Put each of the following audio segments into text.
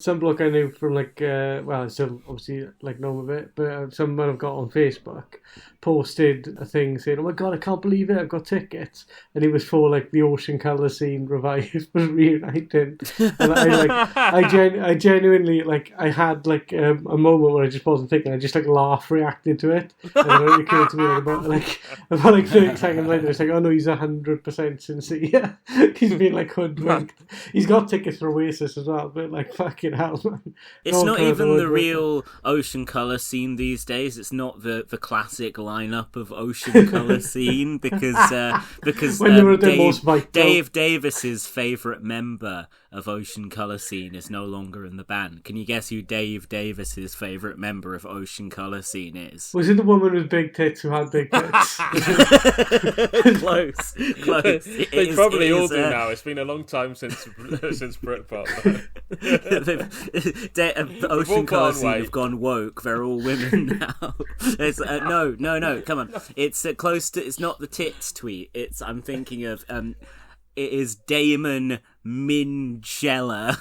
Some bloke I knew from I still obviously know of it, but someone I've got on Facebook posted a thing saying, "Oh my god, I can't believe it! I've got tickets," and it was for the ocean colour scene revived, was reunited, and I genuinely I had a moment where I just wasn't thinking, I just laugh reacting to it, and then it occurred to me about 30 seconds later, it's oh no, he's 100% sincere. He's been hoodwinked. He's got tickets for Oasis as well, but fucking hell, man. It's not even the real ocean colour scene these days. It's not the classic lineup of ocean colour scene because when they were at their most vital. Dave Davis's favourite member of ocean colour scene is no longer in the band. Can you guess who Dave Davis's favourite member of ocean colour scene is? Was it the woman with big tits who had big tits? Close. They probably all do now. It's been a long time since Britpop. The ocean colour scene have gone woke. They're all women now. It's, no. Come on. It's close to. It's not the tits tweet. I'm thinking of. It is Damon Mingella.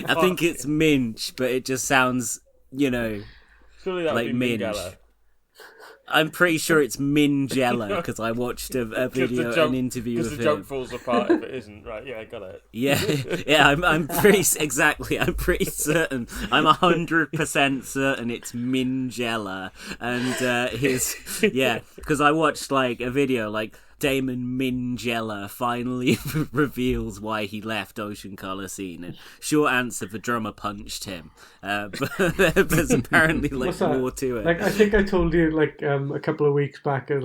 I think it's Minch, but it just sounds, Surely that would be Minch. Mingella. I'm pretty sure it's Mingella because I watched a video, an interview with him. Because the joke falls apart if it isn't, right? Yeah, I got it. Yeah. I'm pretty certain. I'm 100% certain it's Mingella, and because I watched a video Damon Mingella finally reveals why he left ocean colour scene, and short answer, the drummer punched him, but there's apparently more to it. I think I told you a couple of weeks back, in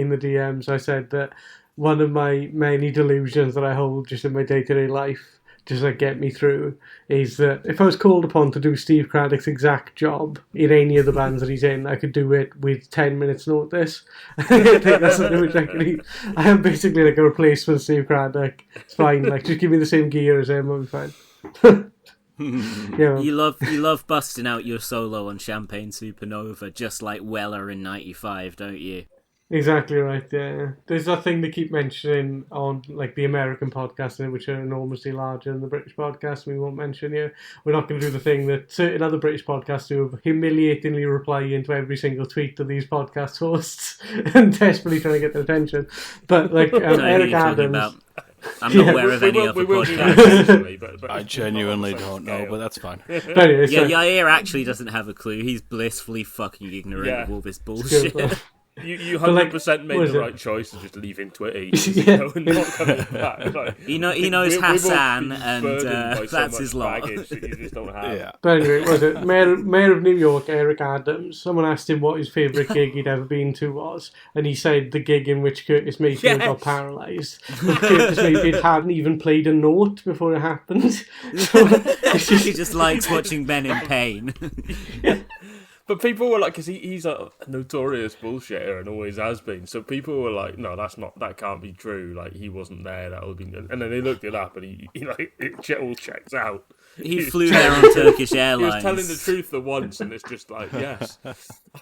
the DMs, I said that one of my many delusions that I hold just in my day-to-day life, just get me through, is that if I was called upon to do Steve Craddock's exact job in any of the bands that he's in, I could do it with 10 minutes notice. I think that's which I am basically a replacement Steve Craddock. It's fine, just give me the same gear as him, I'll be fine. Yeah. You love busting out your solo on Champagne Supernova just like Weller in 95, don't you? Exactly right, yeah. There's that thing they keep mentioning on the American podcasts, which are enormously larger than the British podcast. We won't mention here. We're not going to do the thing that certain other British podcasts do of humiliatingly reply into every single tweet of these podcast hosts and desperately trying to get their attention. But Eric Adams. I'm not aware of any other podcasts. I genuinely don't know, but that's fine. Anyway, Yair actually doesn't have a clue. He's blissfully fucking ignorant of all this bullshit. You 100% made the right choice of just leaving Twitter. And not coming back. He knows Hassan, and that's his lot. You just don't have. Yeah. But anyway, was it Mayor of New York, Eric Adams? Someone asked him what his favourite gig he'd ever been to was, and he said the gig in which Curtis Mayfield got paralysed. Curtis Mayfield hadn't even played a note before it happened. So, he just likes watching men in pain. Yeah. But people were because he's a notorious bullshitter and always has been. So people were no, that can't be true. He wasn't there. That would be. And then they looked it up, and he it all checks out. He flew there on Turkish Airlines. He was telling the truth for once, and it's just yes,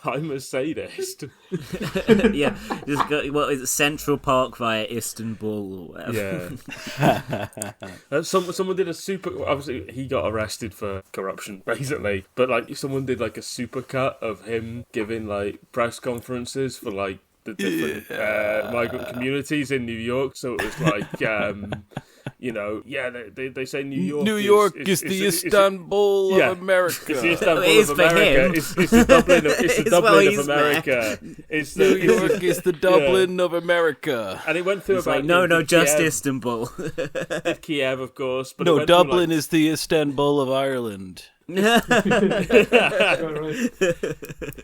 I'm a sadist. Yeah, just what is it, Central Park via Istanbul or whatever. Yeah. Someone did a super. Obviously, he got arrested for corruption, basically. But someone did a supercut of him giving press conferences for the different migrant communities in New York. So it was they say New York. New York is the Istanbul of America. It's the Istanbul of America. It's the Dublin. It's the Dublin of America. New York is the Dublin of America. And it went through about just Istanbul. Kiev, of course. But no, Dublin is the Istanbul of Ireland. But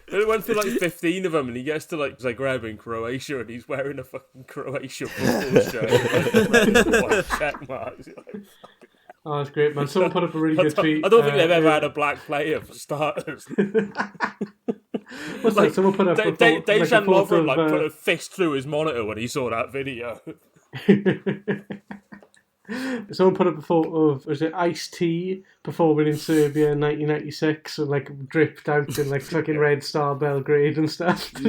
it went through 15 of them, and he gets to Zagreb in Croatia, and he's wearing a fucking Croatia football shirt. Check marks. Oh, that's great, man. Someone put up a really good tweet. I don't think they've ever had a black player for starters. What's that? Someone put up Dejan Lovren put a fist through his monitor when he saw that video. Someone put up a photo of, was it Ice-T performing in Serbia in 1996 and like dripped out in like fucking Red Star Belgrade and stuff. Just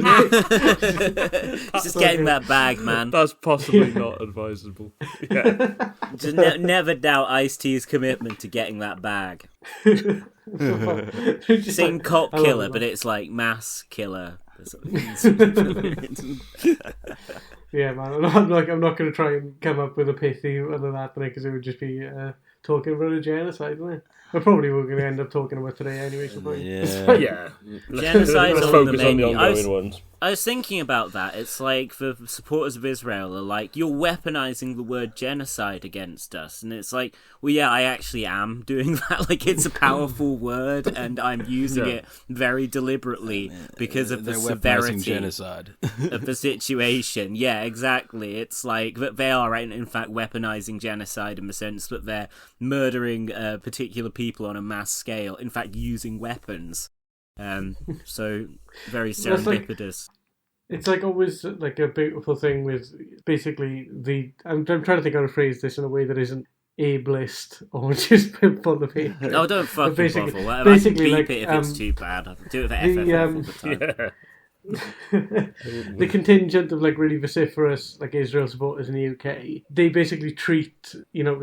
getting that bag, man. That's possibly not advisable. Yeah. Just never doubt Ice-T's commitment to getting that bag. Same like, cop killer, but it's like mass killer. Yeah, man. I'm not going to try and come up with a pithy other than that, because it would just be talking about a genocide, wouldn't it? But probably we're going to end up talking about today anyway. So yeah. Genocide's Let's on the focus on the menu. ongoing ones. I was thinking about that. It's like the supporters of Israel are like, you're weaponizing the word genocide against us. And it's like, well, yeah, I actually am doing that. Like, it's a powerful word, and I'm using it very deliberately because of the severity genocide. of the situation. Yeah, exactly. It's like that they are, in fact, weaponizing genocide in the sense that they're murdering particular people on a mass scale, in fact, using weapons. So very serendipitous. It's like always like a beautiful thing with basically I'm trying to think how to phrase this in a way that isn't ableist or just fun of hate. Oh, don't fucking basically, bother. Basically, beep like, it if it's too bad. I'll do it for FFF all the time. The contingent of like really vociferous like Israel supporters in the UK, they basically treat,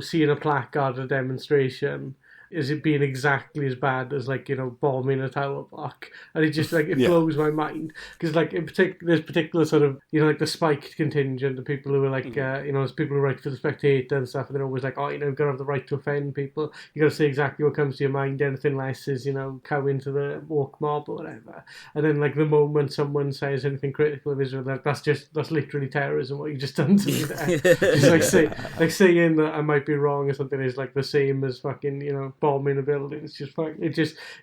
seeing a placard at a demonstration as it being exactly as bad as like bombing a tower block, and it just like it blows my mind because like in particular there's particular sort of like the spiked contingent of people who are like there's people who write for the Spectator and stuff, and they're always like, oh, you've got to have the right to offend people, you got to say exactly what comes to your mind, anything less is cow into the woke mob or whatever. And then like the moment someone says anything critical of Israel, that's literally terrorism, what you just done to me there. Just saying that I might be wrong or something is like the same as fucking bombing a building. It's just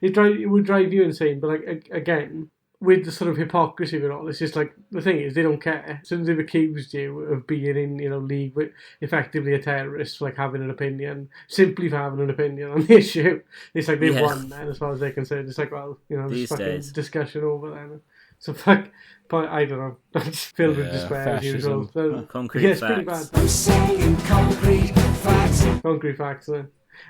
it would drive you insane. But like again, with the sort of hypocrisy of it all, it's just like the thing is they don't care. As soon as they've accused you of being in league with effectively a terrorist for like having an opinion, simply for having an opinion on the issue, it's like they've won then as far as they're concerned. It's like, well, there's fucking discussion over then. So I don't know. I'm just filled with despair as usual. So, concrete facts. Pretty bad. I'm saying concrete facts. Concrete facts.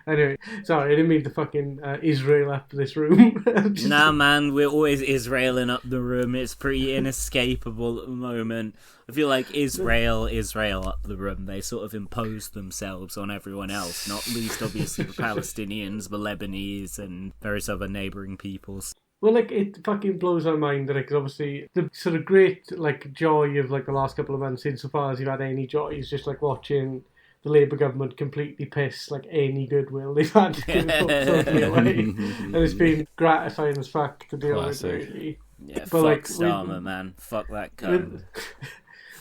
Anyway, sorry, I didn't mean to fucking Israel up this room. Nah, man, we're always Israeling up the room. It's pretty inescapable at the moment. I feel like Israel up the room. They sort of impose themselves on everyone else, not least obviously the Palestinians, the Lebanese, and various other neighbouring peoples. Well, like, it fucking blows my mind that, because obviously the sort of great, like, joy of, like, the last couple of months, insofar as you've had any joy, is just, like, watching the Labour government completely piss, like, any goodwill they've had totally away. And it's been gratifying as fuck to deal with, really. Yeah, but fuck like, Starmer, man. Fuck that cunt.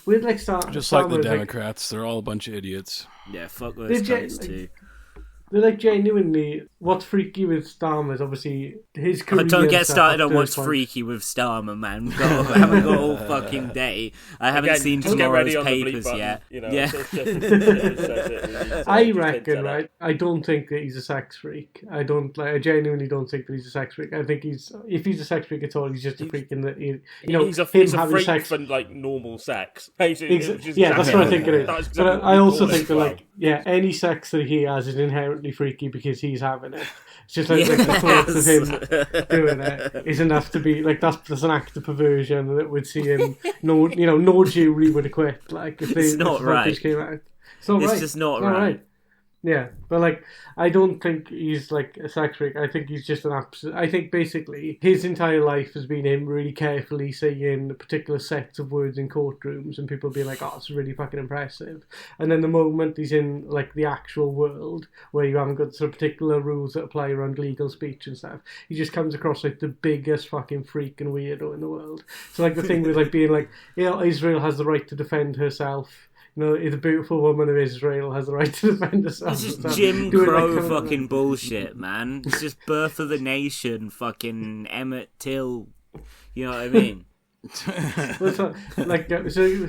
We'd like Starmer. Just like the Democrats, they're all a bunch of idiots. Yeah, fuck those cunts too. They're like genuinely, what's freaky with Starmer is obviously his career. Don't get started on what's freaky with Starmer, man. I haven't got all fucking day. I haven't seen tomorrow's papers yet. Yeah. I reckon, right? I don't think that he's a sex freak. I genuinely don't think that he's a sex freak. I think if he's a sex freak at all, he's just a freak in that he's a freak sex for like normal sex. That's what I think it is. But I also think that any sex that he has is inherently freaky because he's having it. It's just like the thought of him doing it is enough to be like that's an act of perversion that would see him. No jury would acquit. Like if it's not right. Came out. It's just not right. Yeah, but like I don't think he's like a sex freak. I think he's just an absolute. I think basically his entire life has been him really carefully saying particular sets of words in courtrooms, and people being like, "Oh, it's really fucking impressive." And then the moment he's in like the actual world where you haven't got sort of particular rules that apply around legal speech and stuff, he just comes across like the biggest fucking freak and weirdo in the world. So like the thing with like being like, Israel has the right to defend herself. The beautiful woman of Israel has the right to defend herself. It's just Jim Crow fucking bullshit, man. It's just Birth of the Nation, fucking Emmett Till. You know what I mean? It's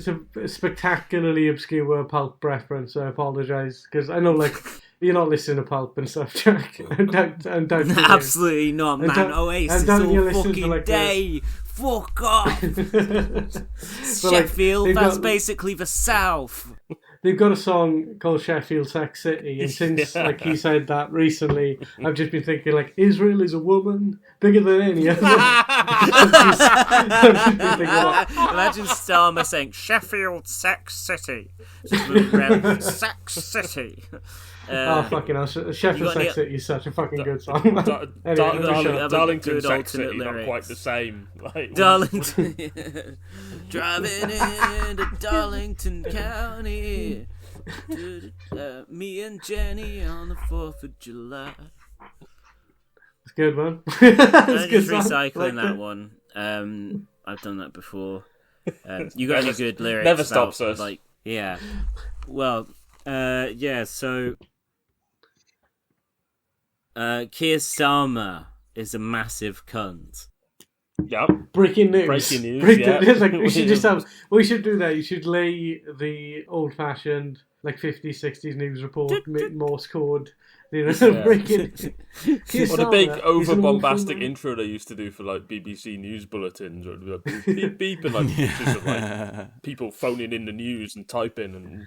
a spectacularly obscure Pulp reference. So I apologise because I know like you're not listening to Pulp and stuff, Jack. Absolutely not, man. Oasis all fucking day. Fuck off. Sheffield, that's basically the South. they've got a song called Sheffield Sex City, and since like he said that recently, I've just been thinking like Israel is a woman bigger than any other. Imagine Starmer saying Sheffield Sex City. Just moving around, Sex City. Fucking hell. Sheffield Sex City is such a fucking good song. Darlington Sex City, not quite the same. Like, Darlington. Driving into Darlington County. Me and Jenny on the 4th of July. It's a good one. I'm just recycling that one. I've done that before. You got any good lyrics? Never stops us. Like, yeah. Well, so Keir Starmer is a massive cunt. Yep. Breaking news. Yeah. Like, we should just have. We should do that. You should lay the old-fashioned, like 50s, 60s news report, Morse code. You know, breaking. What a big over-bombastic intro they used to do for like BBC news bulletins, or it'd be like beep beep and like pictures of like people phoning in the news and typing and.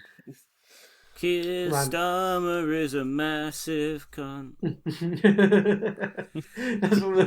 Keir Starmer is a massive cunt.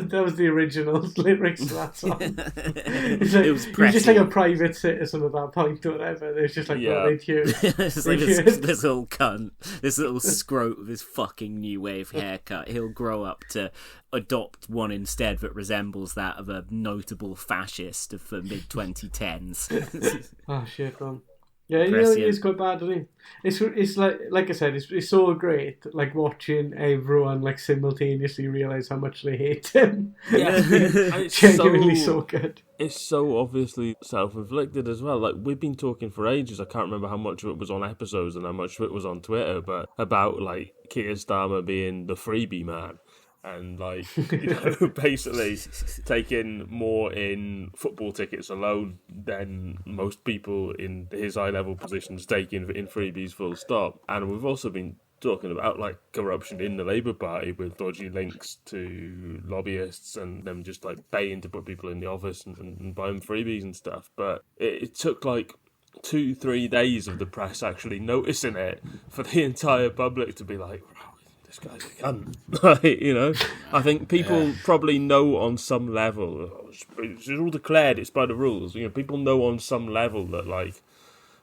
That was the original lyrics to that song. It was he was just like a private citizen at that point or whatever. It was just like, they'd hear. It's like this little cunt, this little scrote with his fucking new wave haircut. He'll grow up to adopt one instead that resembles that of a notable fascist of the mid-2010s. Oh, shit, man. Yeah, you know, it's quite bad, isn't it? It's like I said, it's so great, like watching everyone like simultaneously realise how much they hate him. Yeah, it's genuinely so good. It's so obviously self-inflicted as well. Like, we've been talking for ages. I can't remember how much of it was on episodes and how much of it was on Twitter, but about like Keir Starmer being the freebie man. And like, you know, basically taking more in football tickets alone than most people in his high-level positions take in freebies, full stop. And we've also been talking about like corruption in the Labour Party with dodgy links to lobbyists and them just like paying to put people in the office and buy them freebies and stuff. But it took like 2-3 days of the press actually noticing it for the entire public to be like, this guy's a cunt. You know, I think people probably know on some level, it's all declared, it's by the rules, you know, people know on some level that like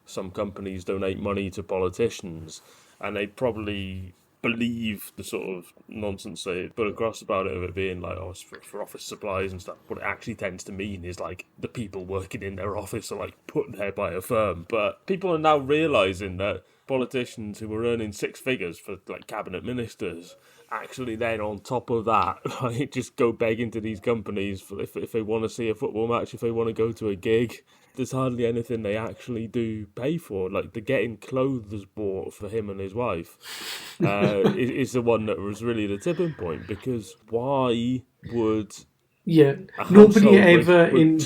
some companies donate money to politicians and they probably believe the sort of nonsense they put across about it, of it being like, oh, it's for office supplies and stuff. What it actually tends to mean is like the people working in their office are like put there by a firm. But people are now realising that politicians who were earning six figures for like cabinet ministers actually then on top of that like just go begging to these companies for if they want to see a football match, if they want to go to a gig. There's hardly anything they actually do pay for. Like the getting clothes bought for him and his wife is the one that was really the tipping point, because why would nobody ever in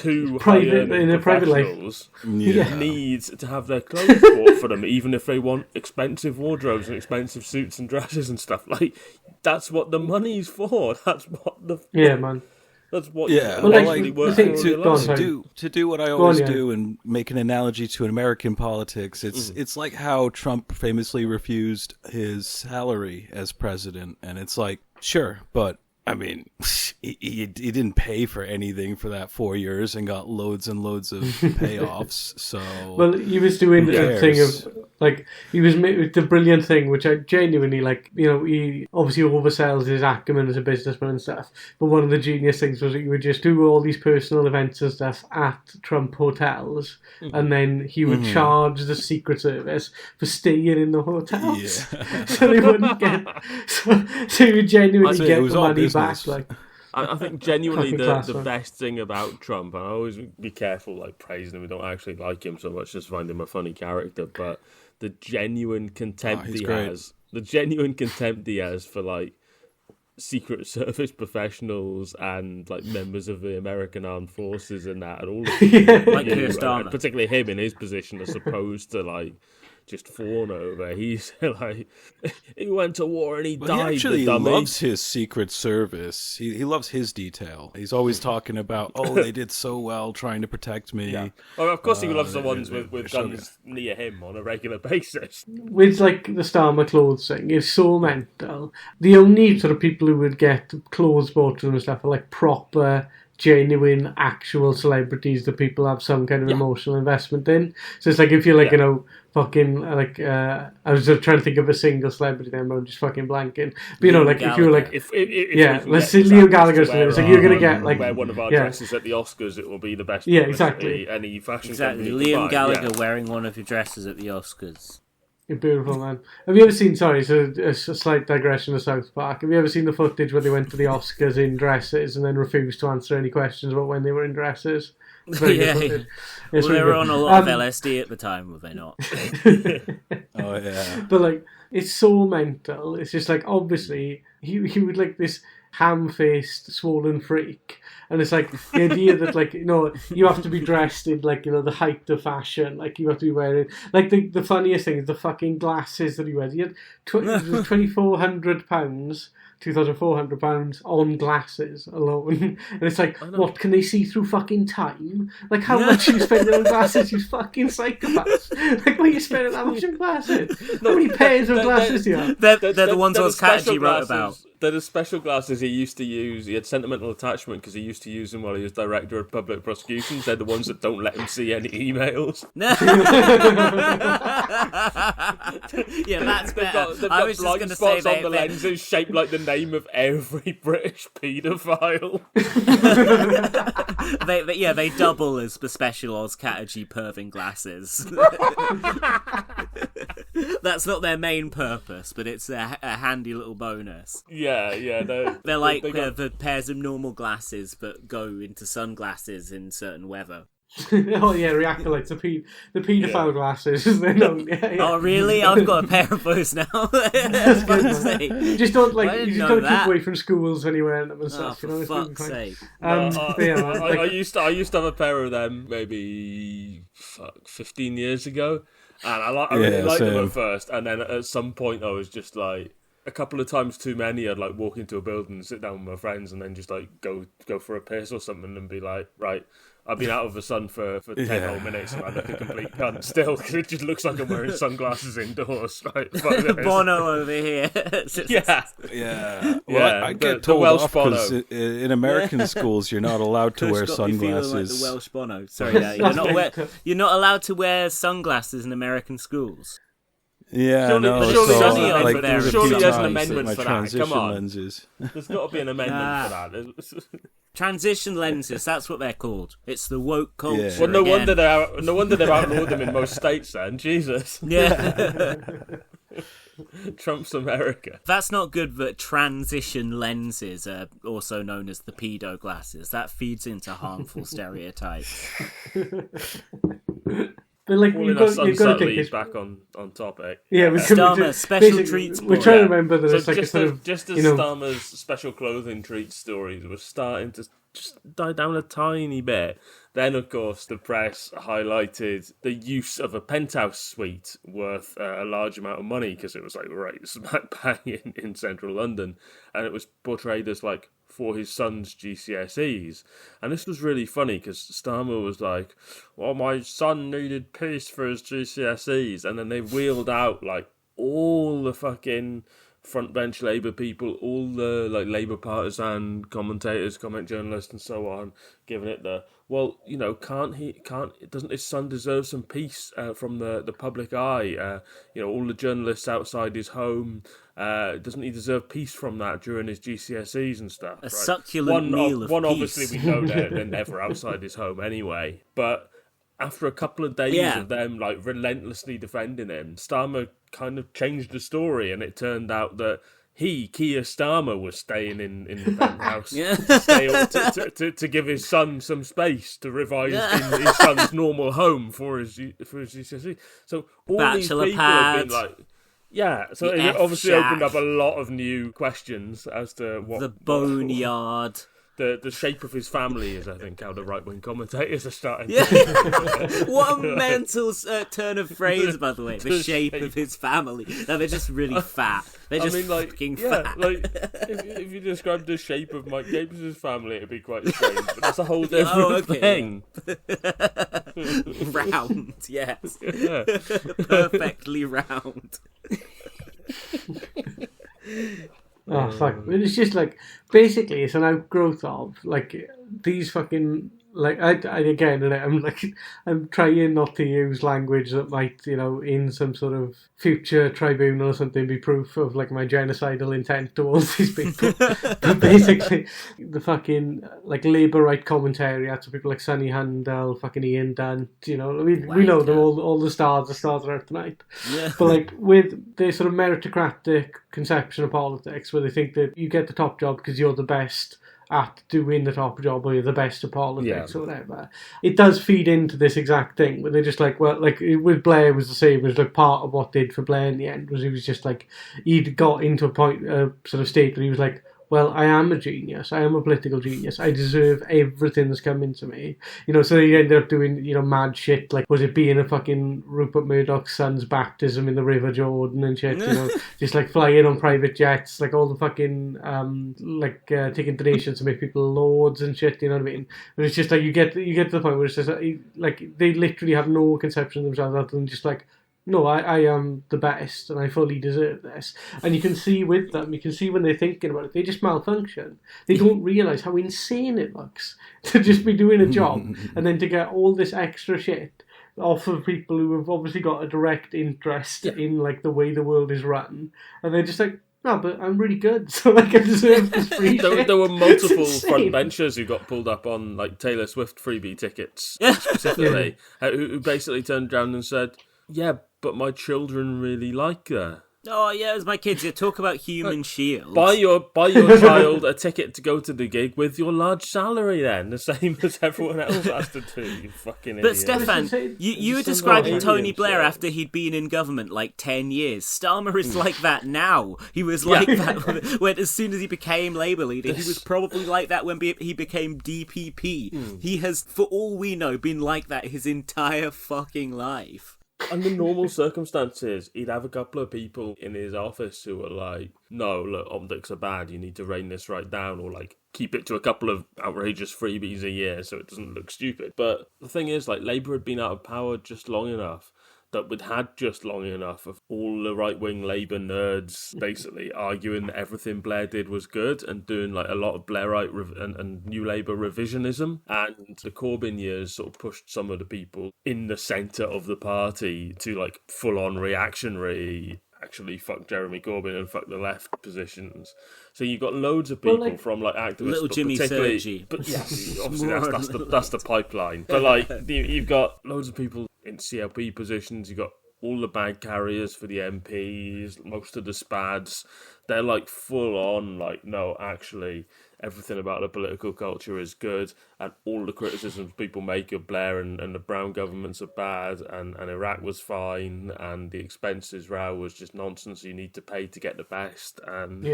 a private life needs to have their clothes bought for them, even if they want expensive wardrobes and expensive suits and dresses and stuff. Like, that's what the money's for. That's what the man. That's what to do what I always do and make an analogy to American politics. It's like how Trump famously refused his salary as president, and it's like, sure, but I mean, he didn't pay for anything for that 4 years and got loads and loads of payoffs. So he was doing the thing of like, he was the brilliant thing, which I genuinely like. You know, he obviously oversells his acumen as a businessman and stuff. But one of the genius things was that you would just do all these personal events and stuff at Trump hotels, and then he would charge the Secret Service for staying in the hotels, so they wouldn't get. So you would genuinely get the money back. Like, I think genuinely the best thing about Trump, and I always be careful like praising him. We don't actually like him so much, just find him a funny character. But the genuine contempt he has for like Secret Service professionals and like members of the American Armed Forces and that, and all of them, like Keir Starmer, particularly him in his position, as opposed to like just fawn over. He's like, he went to war and he died. He actually the dummy. loves his Secret Service. He loves his detail. He's always talking about, they did so well trying to protect me. Yeah. Well, of course he loves the ones with guns near him on a regular basis. With like the Starmer clothes thing, it's so mental. The only sort of people who would get clothes bought to them and stuff are like proper, genuine, actual celebrities that people have some kind of emotional investment in. So it's like if you're like, fucking, like, I was just trying to think of a single celebrity then, but I'm just fucking blanking. But you know, like, if you were like, if let's say Liam Gallagher's there, it's like you're going to get, like, wear one of our dresses at the Oscars, it will be the best. Yeah, exactly. Any fashion. Exactly. Liam Gallagher wearing one of your dresses at the Oscars. Beautiful, man. Have you ever seen, sorry, so a slight digression of South Park, have you ever seen the footage where they went to the Oscars in dresses and then refused to answer any questions about when they were in dresses? Yeah. Well, they were on a lot of LSD at the time, were they not? Oh, yeah. But, like, it's so mental. It's just, like, obviously, he would, like, this ham-faced, swollen freak. And it's, like, the idea that, like, you know, you have to be dressed in, like, you know, the height of fashion. Like, you have to be wearing... Like, the funniest thing is the fucking glasses that he wears. He had £2,400, £2,400 on glasses alone. And it's like, what, can they see through fucking time? Like, how much are you spending on glasses, you fucking psychopath? Like, why are you spending that much on glasses? How many pairs of glasses do you have? They're the ones Oscar wrote about. They're the special glasses he used to use. He had sentimental attachment because he used to use them while he was director of public prosecutions. They're the ones that don't let him see any emails. Yeah, that's better. They've got blind spots on the lenses shaped like the name of every British paedophile. They double as the special Oz category perving glasses. That's not their main purpose, but it's a handy little bonus. Yeah. They're like the pairs of normal glasses, but go into sunglasses in certain weather. Oh yeah, reactor like the paedophile glasses. Oh really? I've got a pair of those now. That's good, you just don't like. You just gotta keep away from schools when you wear them and stuff. For fuck's sake! I used to have a pair of them maybe 15 years ago, and I really liked them at first, and then at some point I was just like, a couple of times too many, I'd like walk into a building and sit down with my friends and then just like go for a piss or something and be like, right, I've been out of the sun for 10 whole minutes and I look a complete cunt still because it just looks like I'm wearing sunglasses indoors. Right? Bono over here. Yeah. Well, I get told off because in American schools you're not allowed to wear sunglasses. Like the Welsh Bono. Sorry, you're not allowed to wear sunglasses in American schools. Yeah, surely there's an amendment for that. Transition Come on. lenses. There's got to be an amendment for that. Transition lenses, that's what they're called. It's the woke culture. Yeah. Well, no wonder they've outlawed them in most states then. Jesus. Yeah. Trump's America. That's not good that transition lenses are also known as the pedo glasses. That feeds into harmful stereotypes. But like you've got to take back on topic. Yeah, Starmer special treats. We're trying to remember that it's like just a sort of just as Starmer's special clothing treat stories were starting to just die down a tiny bit. Then, of course, the press highlighted the use of a penthouse suite worth a large amount of money because it was like right smack bang in central London, and it was portrayed as like for his son's GCSEs. And this was really funny because Starmer was like, well, my son needed peace for his GCSEs. And then they wheeled out like all the fucking front bench Labour people, all the like Labour partisan commentators, comment journalists and so on, giving it the, well, you know, doesn't his son deserve some peace from the public eye? You know, all the journalists outside his home, doesn't he deserve peace from that during his GCSEs and stuff? A succulent meal of peace. Obviously we know they're never outside his home anyway, but after a couple of days of them like relentlessly defending him, Starmer kind of changed the story, and it turned out that Keir Starmer was staying in the penthouse to give his son some space to revise in his son's normal home for his GCSE. So all Bachelor these people have been like, so it obviously opened up a lot of new questions as to what the boneyard. The shape of his family is, I think, how the right-wing commentators are starting. Yeah. What a mental turn of phrase, by the way. The shape of his family. No, they're just really fat. They're just fucking fat. Like, if you described the shape of Mike Gapes' family, it'd be quite strange. But that's a whole different thing. Round, yes. Yeah. Perfectly round. Oh, fuck. It's just like, basically, it's an outgrowth of, like, these fucking, like, I'm trying not to use language that might, you know, in some sort of future tribunal or something, be proof of, like, my genocidal intent towards these people. But basically, the fucking, like, labour right commentary out of people like Sonny Handel, fucking Ian Dunt, you know, I mean, we know them, all the stars are out tonight. Yeah. But, like, with the sort of meritocratic conception of politics, where they think that you get the top job because you're the best at doing the top job, or you're the best at politics, or whatever. It does feed into this exact thing where they're just like, well, like with Blair was the same. It was like part of what did for Blair in the end was he was just like, he'd got into a sort of state where he was like, well, I am a genius. I am a political genius. I deserve everything that's coming to me. You know, so he ended up doing, you know, mad shit. Like, was it being a fucking Rupert Murdoch's son's baptism in the River Jordan and shit, you know, just like flying on private jets, like all the fucking, taking donations to make people lords and shit, you know what I mean? And it's just like, you get to the point where it's just like they literally have no conception of themselves other than just like, no, I am the best and I fully deserve this. And you can see with them, you can see when they're thinking about it, they just malfunction. They don't realise how insane it looks to just be doing a job and then to get all this extra shit off of people who have obviously got a direct interest in like the way the world is run. And they're just like, no, but I'm really good, so like I deserve this free shit. There were multiple frontbenchers who got pulled up on like Taylor Swift freebie tickets specifically, who basically turned around and said, yeah, but my children really like her. Oh yeah, it was my kids. You talk about human shields. Buy your child a ticket to go to the gig with your large salary then, the same as everyone else has to do, you fucking idiot. But Steffan, you were describing Tony Blair after he'd been in government like 10 years. Starmer is like that now. He was like that when as soon as he became Labour leader. He was probably like that when he became DPP. He has, for all we know, been like that his entire fucking life. Under normal circumstances, he'd have a couple of people in his office who were like, no, look, optics are bad, you need to rein this right down, or like, keep it to a couple of outrageous freebies a year so it doesn't look stupid. But the thing is, like, Labour had been out of power just long enough that we'd had just long enough of all the right-wing Labour nerds basically arguing that everything Blair did was good and doing like a lot of Blairite and New Labour revisionism. And the Corbyn years sort of pushed some of the people in the centre of the party to like full-on reactionary, actually fuck Jeremy Corbyn and fuck the left positions. So you've got loads of people from like activists, little Jimmy Sergi. But yes, obviously that's the pipeline. But like you've got loads of people in CLP positions. You've got all the bag carriers for the MPs, most of the spads. They're like full on like, no, actually everything about the political culture is good, and all the criticisms people make of Blair and the Brown governments are bad, and Iraq was fine, and the expenses row was just nonsense. You need to pay to get the best, and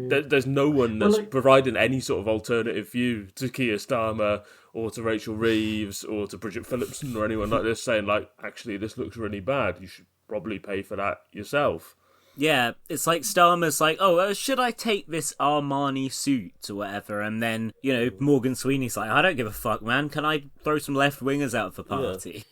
there's no one that's providing any sort of alternative view to Keir Starmer or to Rachel Reeves or to Bridget Phillipson or anyone like this saying like, actually this looks really bad, you should probably pay for that yourself. Yeah, it's like Starmer's like, oh, should I take this Armani suit or whatever? And then, you know, Morgan Sweeney's like, I don't give a fuck, man. Can I throw some left-wingers out of the party? Yeah.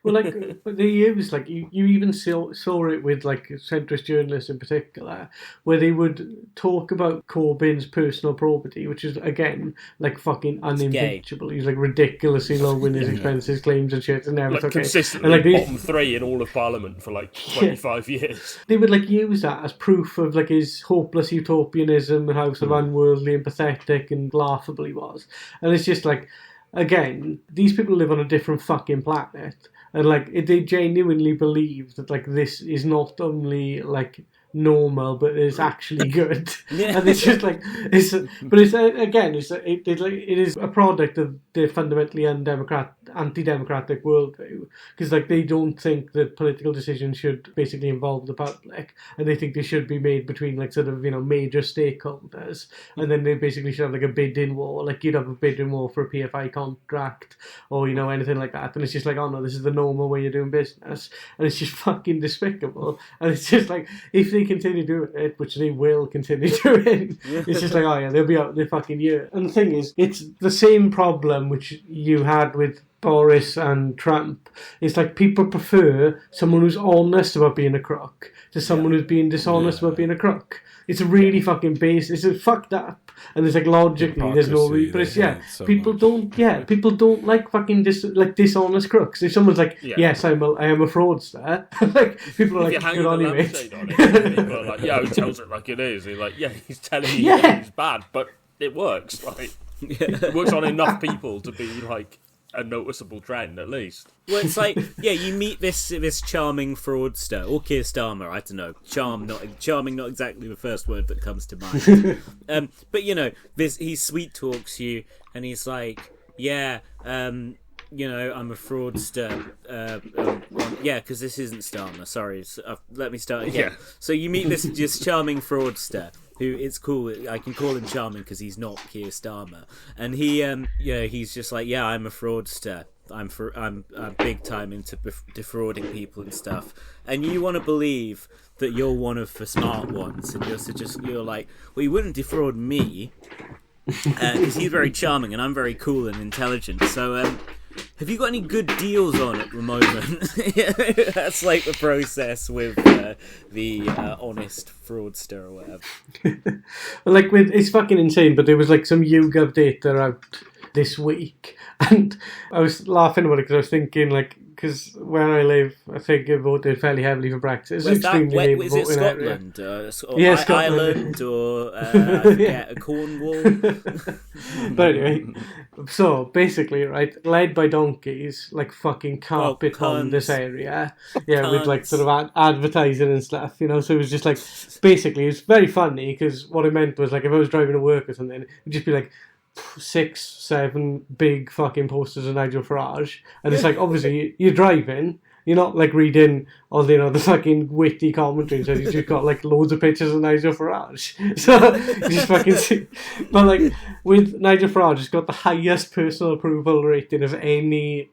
Well, like, but they use, like, you even saw it with, like, centrist journalists in particular, where they would talk about Corbyn's personal property, which is, again, like, fucking unimpeachable. He's, like, ridiculously low in his expenses, claims and shit, and now it's okay. Consistently and, like, bottom three in all of Parliament for, like, 25 years. They would, like, use that as proof of, like, his hopeless utopianism and how sort of unworldly and pathetic and laughable he was. And it's just, like, again, these people live on a different fucking planet. And, like, they genuinely believe that, like, this is not only, like, normal, but it's actually good. And it's just, like, it is a product of their fundamentally anti-democratic worldview, because like they don't think that political decisions should basically involve the public, and they think they should be made between like sort of major stakeholders, and then they basically should have like a bidding war, like you'd have a bidding war for a PFI contract or anything like that, and it's just like, oh no, this is the normal way you're doing business, and it's just fucking despicable, and it's just like if they continue doing it, which they will continue doing, it's just like, oh yeah, they'll be out the fucking year. And the thing is, it's the same problem which you had with Boris and Trump. It's like people prefer someone who's honest about being a crook to someone who's being dishonest about being a crook. It's really fucking base. It's fucked up, and there's like logically there's no reason. But it's people don't like fucking dishonest crooks. If someone's like, yes, I am a fraudster, like people are like, good on you, mate. People are like, yeah, he tells it like it is. He's like, yeah, he's telling you he's bad, but it works. Like, it works on enough people to be like a noticeable trend, at least. Well, it's like, you meet this charming fraudster, or Keir Starmer, I don't know. Charming, not exactly the first word that comes to mind. But he sweet talks you, and he's like, I'm a fraudster. Because this isn't Starmer. Sorry, let me start again. Yeah. So you meet this charming fraudster. Who it's cool. I can call him charming because he's not Keir Starmer, and he's just like, I'm a fraudster. I'm big time into defrauding people and stuff. And you want to believe that you're one of the smart ones, and you're like, well, you wouldn't defraud me because he's very charming and I'm very cool and intelligent. So have you got any good deals on at the moment? That's like the process with the honest fraudster or whatever. Well, it's fucking insane, but there was like some YouGov data out this week, and I was laughing about it because I was thinking because where I live, I think I voted fairly heavily for Brexit. It's extremely is it Scotland? Scotland? Ireland or I forget, Cornwall? But anyway, so basically, right, led by donkeys, like fucking carpet on this area. Yeah, with like sort of advertising and stuff, So it was just like, basically, it's very funny because what it meant was like if I was driving to work or something, it'd just be like 6-7 big fucking posters of Nigel Farage, and it's like, obviously you're driving, you're not like reading all the fucking witty commentary, so you've just got like loads of pictures of Nigel Farage. So you just fucking see, but like with Nigel Farage, he's got the highest personal approval rating of any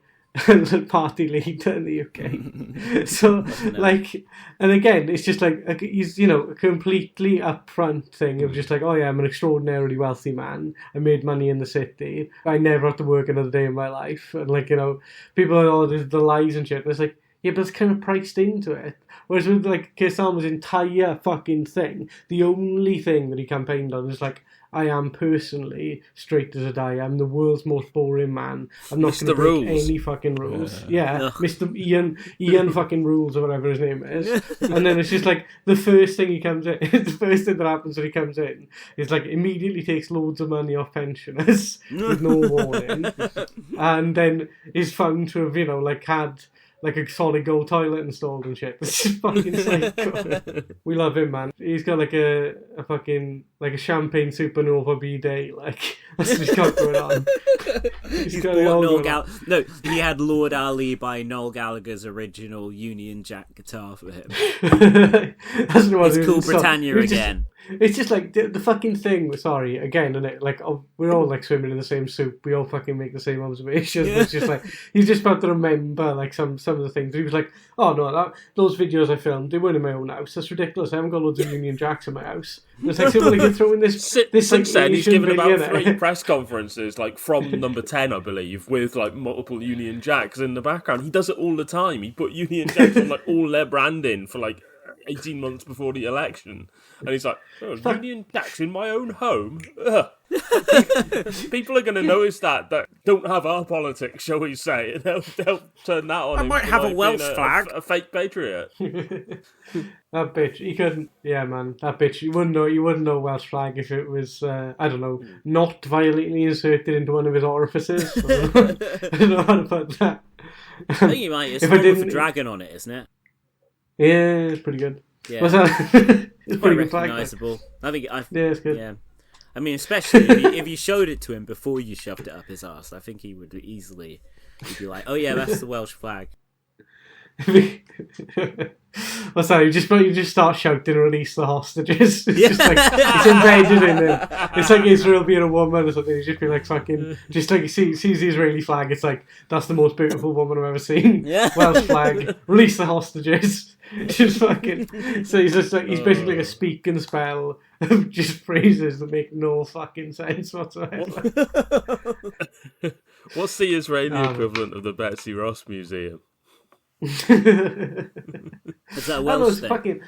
party leader in the UK. So like, and again, it's just like he's a completely upfront thing of just like, oh yeah, I'm an extraordinarily wealthy man, I made money in the city, I never have to work another day in my life, and like people are all the lies and shit, and it's like, yeah, but it's kind of priced into it. Whereas with like Keir Starmer's entire fucking thing, the only thing that he campaigned on is like, I am personally straight as a die. I'm the world's most boring man. I'm not going to break any fucking rules. Yeah, Mr. Ian fucking Rules or whatever his name is. And then it's just like the first thing he comes in, the first thing that happens when he comes in is like immediately takes loads of money off pensioners with no warning, and then is found to have had like a solid gold toilet installed and shit. It's just fucking psycho. We love him, man. He's got like a fucking like a champagne supernova bidet. Like that's what he's got going on. He's got No, he had Lord Ali by Noel Gallagher's original Union Jack guitar for him. That's what it's Cool Britannia again. It's just like the fucking thing. Sorry, again, and we're all like swimming in the same soup. We all fucking make the same observations. Yeah. It's just like he's just about to remember like some of the things. He was like, "Oh no, those videos I filmed, they weren't in my own house. That's ridiculous. I haven't got loads of Union Jacks in my house." And it's like, so when throw in this since then, he's given about 3 press conferences, like from number 10, I believe, with like multiple Union Jacks in the background. He does it all the time. He put Union Jacks on like all their branding for like 18 months before the election, and he's like, Union Jacks in my own home. People are going to notice that don't have our politics, shall we say, and they'll turn that on. I might have a Welsh flag, a fake patriot. That bitch, he couldn't. Yeah, man, that bitch. You wouldn't know Welsh flag if it was, I don't know, not violently inserted into one of his orifices. I don't know how to put that. I think you might. It's one with a dragon on it, isn't it? Yeah, it's pretty good. Yeah, it's pretty pretty recognisable. I think yeah, it's good. Yeah, I mean, especially if you showed it to him before you shoved it up his ass, I think he would easily. He'd be like, "Oh yeah, that's the Welsh flag." Well, sorry, you just start shouting, "Release the hostages!" It's just like it's embedded in him. It's like Israel being a woman or something. You just be like fucking, just like he sees the Israeli flag. It's like, that's the most beautiful woman I've ever seen. Welsh flag, release the hostages. Just fucking. So he's just like he's basically like a speak and spell of just phrases that make no fucking sense whatsoever. What's the Israeli equivalent of the Betsy Ross Museum? Is that Welsh thing? Fucking...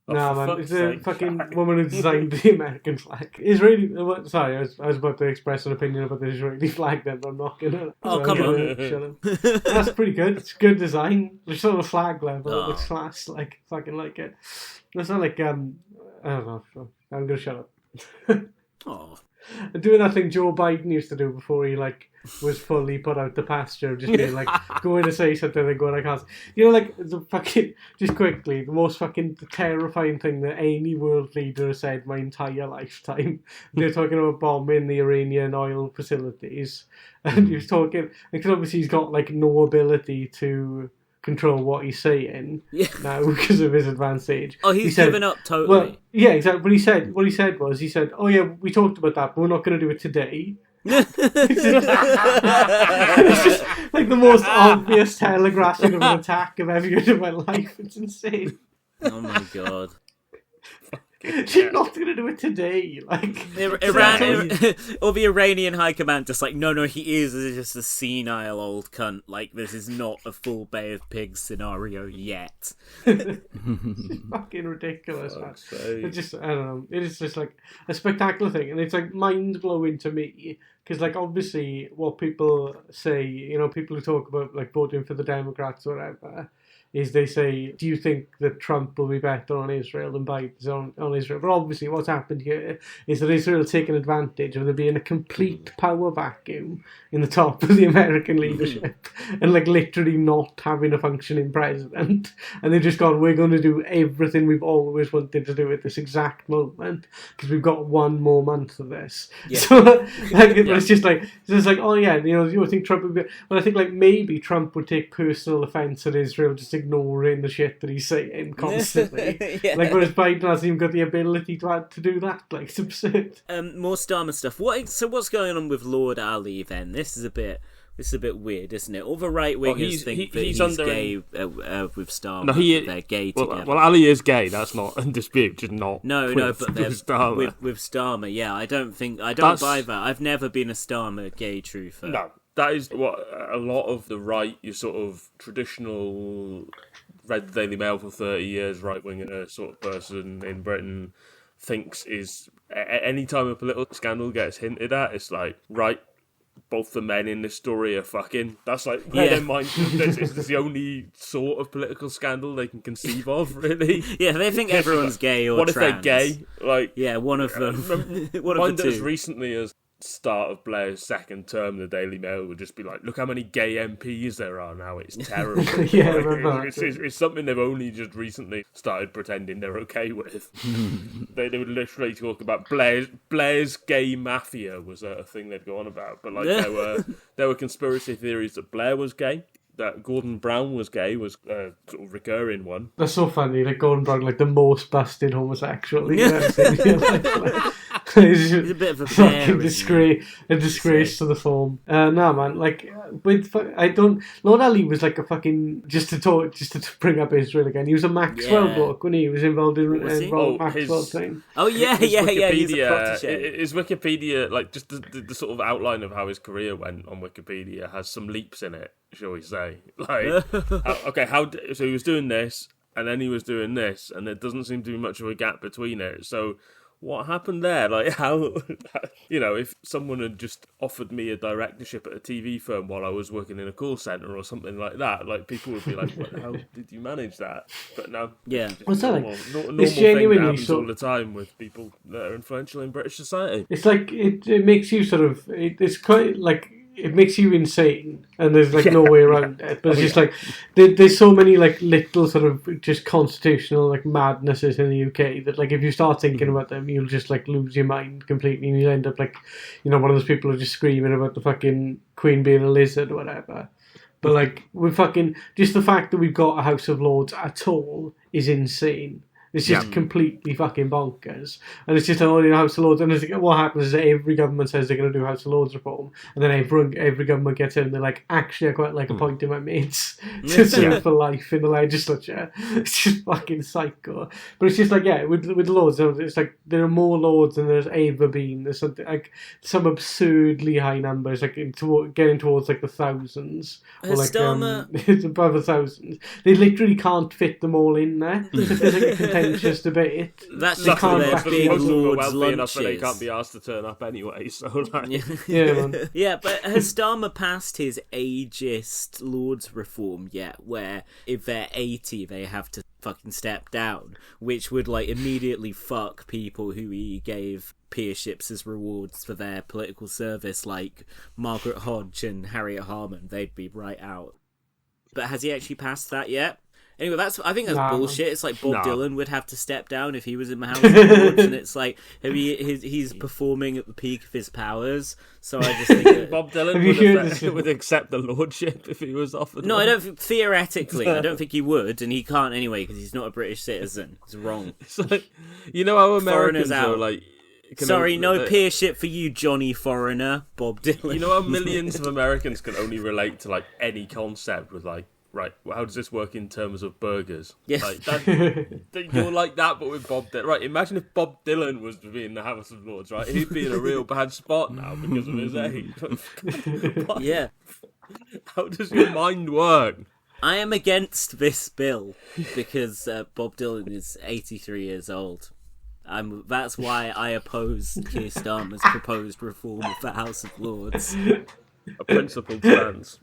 No, man, it's a fucking woman who designed the American flag. Israeli... Sorry, I was about to express an opinion about the Israeli flag then, but I'm not going to. Oh, come on. Shut up. That's pretty good. It's good design. There's sort of flag level. It's class. Like, fucking like it. It's not like, I don't know. I'm going to shut up. Oh. Doing that thing Joe Biden used to do before he was fully put out the pasture, just being like going to say something and going, I can't. You know, like the fucking just quickly, the most fucking terrifying thing that any world leader has said my entire lifetime. They're talking about bombing the Iranian oil facilities, and he was talking because obviously he's got like no ability to control what he's saying now because of his advanced age. Oh, he's given up totally. Well, yeah, exactly. But what he said was, "Oh yeah, we talked about that, but we're not going to do it today." It's just like the most obvious telegraphing of an attack I've ever heard in my life. It's insane. Oh my god. She's not going to do it today. Like Iran, or the Iranian high command, just like, no, he is just a senile old cunt. Like, this is not a full Bay of Pigs scenario yet. It's fucking ridiculous, man. It's just, I don't know. It is just like a spectacular thing, and it's like mind blowing to me because, like, obviously, what people say, you know, people who talk about like voting for the Democrats or whatever, is they say, do you think that Trump will be better on Israel than Biden's on Israel? But obviously what's happened here is that Israel has taken advantage of there being a complete power vacuum in the top of the American leadership and like literally not having a functioning president. And they've just gone, we're going to do everything we've always wanted to do at this exact moment because we've got one more month of this. Yeah. So like, it's just like, oh yeah, you know, you think Trump would be... Well, I think like maybe Trump would take personal offence at Israel just ignoring the shit that he's saying constantly. Like, whereas Biden hasn't even got the ability to do that. Like, it's absurd. More Starmer stuff. What's going on with Lord Ali then? This is a bit weird, isn't it? All the right wingers think that he's gay with Starmer. No, they're gay together. Well, Ali is gay. That's not in dispute. Just not. No, but they're Starmer. With Starmer. Yeah, I don't buy that. I've never been a Starmer gay truther. No. That is what a lot of the right, your sort of traditional, read the Daily Mail for 30 years, right-winger sort of person in Britain thinks is, any time a political scandal gets hinted at, it's like, right, both the men in this story are fucking. That's like, their mind, this is the only sort of political scandal they can conceive of, really. Yeah, they think everyone's gay or what trans. If they're gay? Like, yeah, one of them. One of the two. As recently as start of Blair's second term, the Daily Mail would just be like, look how many gay MPs there are now, it's terrible. Yeah, like, it's something they've only just recently started pretending they're okay with. they would literally talk about Blair's gay mafia was a thing they'd go on about, but like there were conspiracy theories that Blair was gay, that Gordon Brown was gay, was a sort of recurring one. That's so funny, like Gordon Brown, like the most busted homosexual. He's a bit of a fucking disgrace to the form. No, man, like Lord Ali was like a fucking just to bring up Israel again. He was a Maxwell bloke when he was involved in Maxwell thing. Oh yeah. He's a protege. His Wikipedia, like just the sort of outline of how his career went on Wikipedia, has some leaps in it, shall we say? Like, so he was doing this, and then he was doing this, and there doesn't seem to be much of a gap between it. So what happened there? Like, how, you know, if someone had just offered me a directorship at a TV firm while I was working in a call centre or something like that, like, people would be like, how did you manage that? But no. Yeah. What's that like? Normal thing that happens all the time with people that are influential in British society. It's like, it makes you sort of, it's quite like, it makes you insane, and there's like no way around it. But it's just like there's so many like little sort of just constitutional like madnesses in the UK that like if you start thinking about them, you'll just like lose your mind completely, and you'll end up like, you know, one of those people who are just screaming about the fucking Queen being a lizard or whatever. But like we fucking just the fact that we've got a House of Lords at all is insane. It's just completely fucking bonkers. And it's just only House of Lords. And it's, what happens is that every government says they're going to do House of Lords reform. And then every government gets in and they're like, actually, I quite like appointing my mates to serve for life in the legislature. It's just fucking psycho. But it's just like, with the Lords, it's like there are more Lords than there's ever been. There's something like some absurdly high numbers, like getting towards like the thousands. Or like it's above 1,000. They literally can't fit them all in there. If there's like a contentious debate. That's just their big Lord's lunches. They can't be asked to turn up anyway. So like, man. Yeah, but has Starmer passed his ageist Lord's reform yet? Where if they're 80, they have to fucking step down, which would like immediately fuck people who he gave peerships as rewards for their political service, like Margaret Hodge and Harriet Harman. They'd be right out. But has he actually passed that yet? Anyway, I think that's bullshit. It's like Bob Dylan would have to step down if he was in the House of Lords, and it's like he's performing at the peak of his powers. So I just think that Bob Dylan would accept the lordship if he was offered. No, I don't. Theoretically, I don't think he would, and he can't anyway because he's not a British citizen. It's wrong. It's like, you know how Americans are like. Sorry, no peership for you, Johnny Foreigner, Bob Dylan. You know how millions of Americans can only relate to like any concept with like, right, how does this work in terms of burgers? Yes. Like, you're like that, but with Bob Dylan. Right, imagine if Bob Dylan was to be in the House of Lords, right? He'd be in a real bad spot now because of his age. Yeah. How does your mind work? I am against this bill because Bob Dylan is 83 years old. That's why I oppose Keir Starmer's proposed reform of the House of Lords. A principled stance.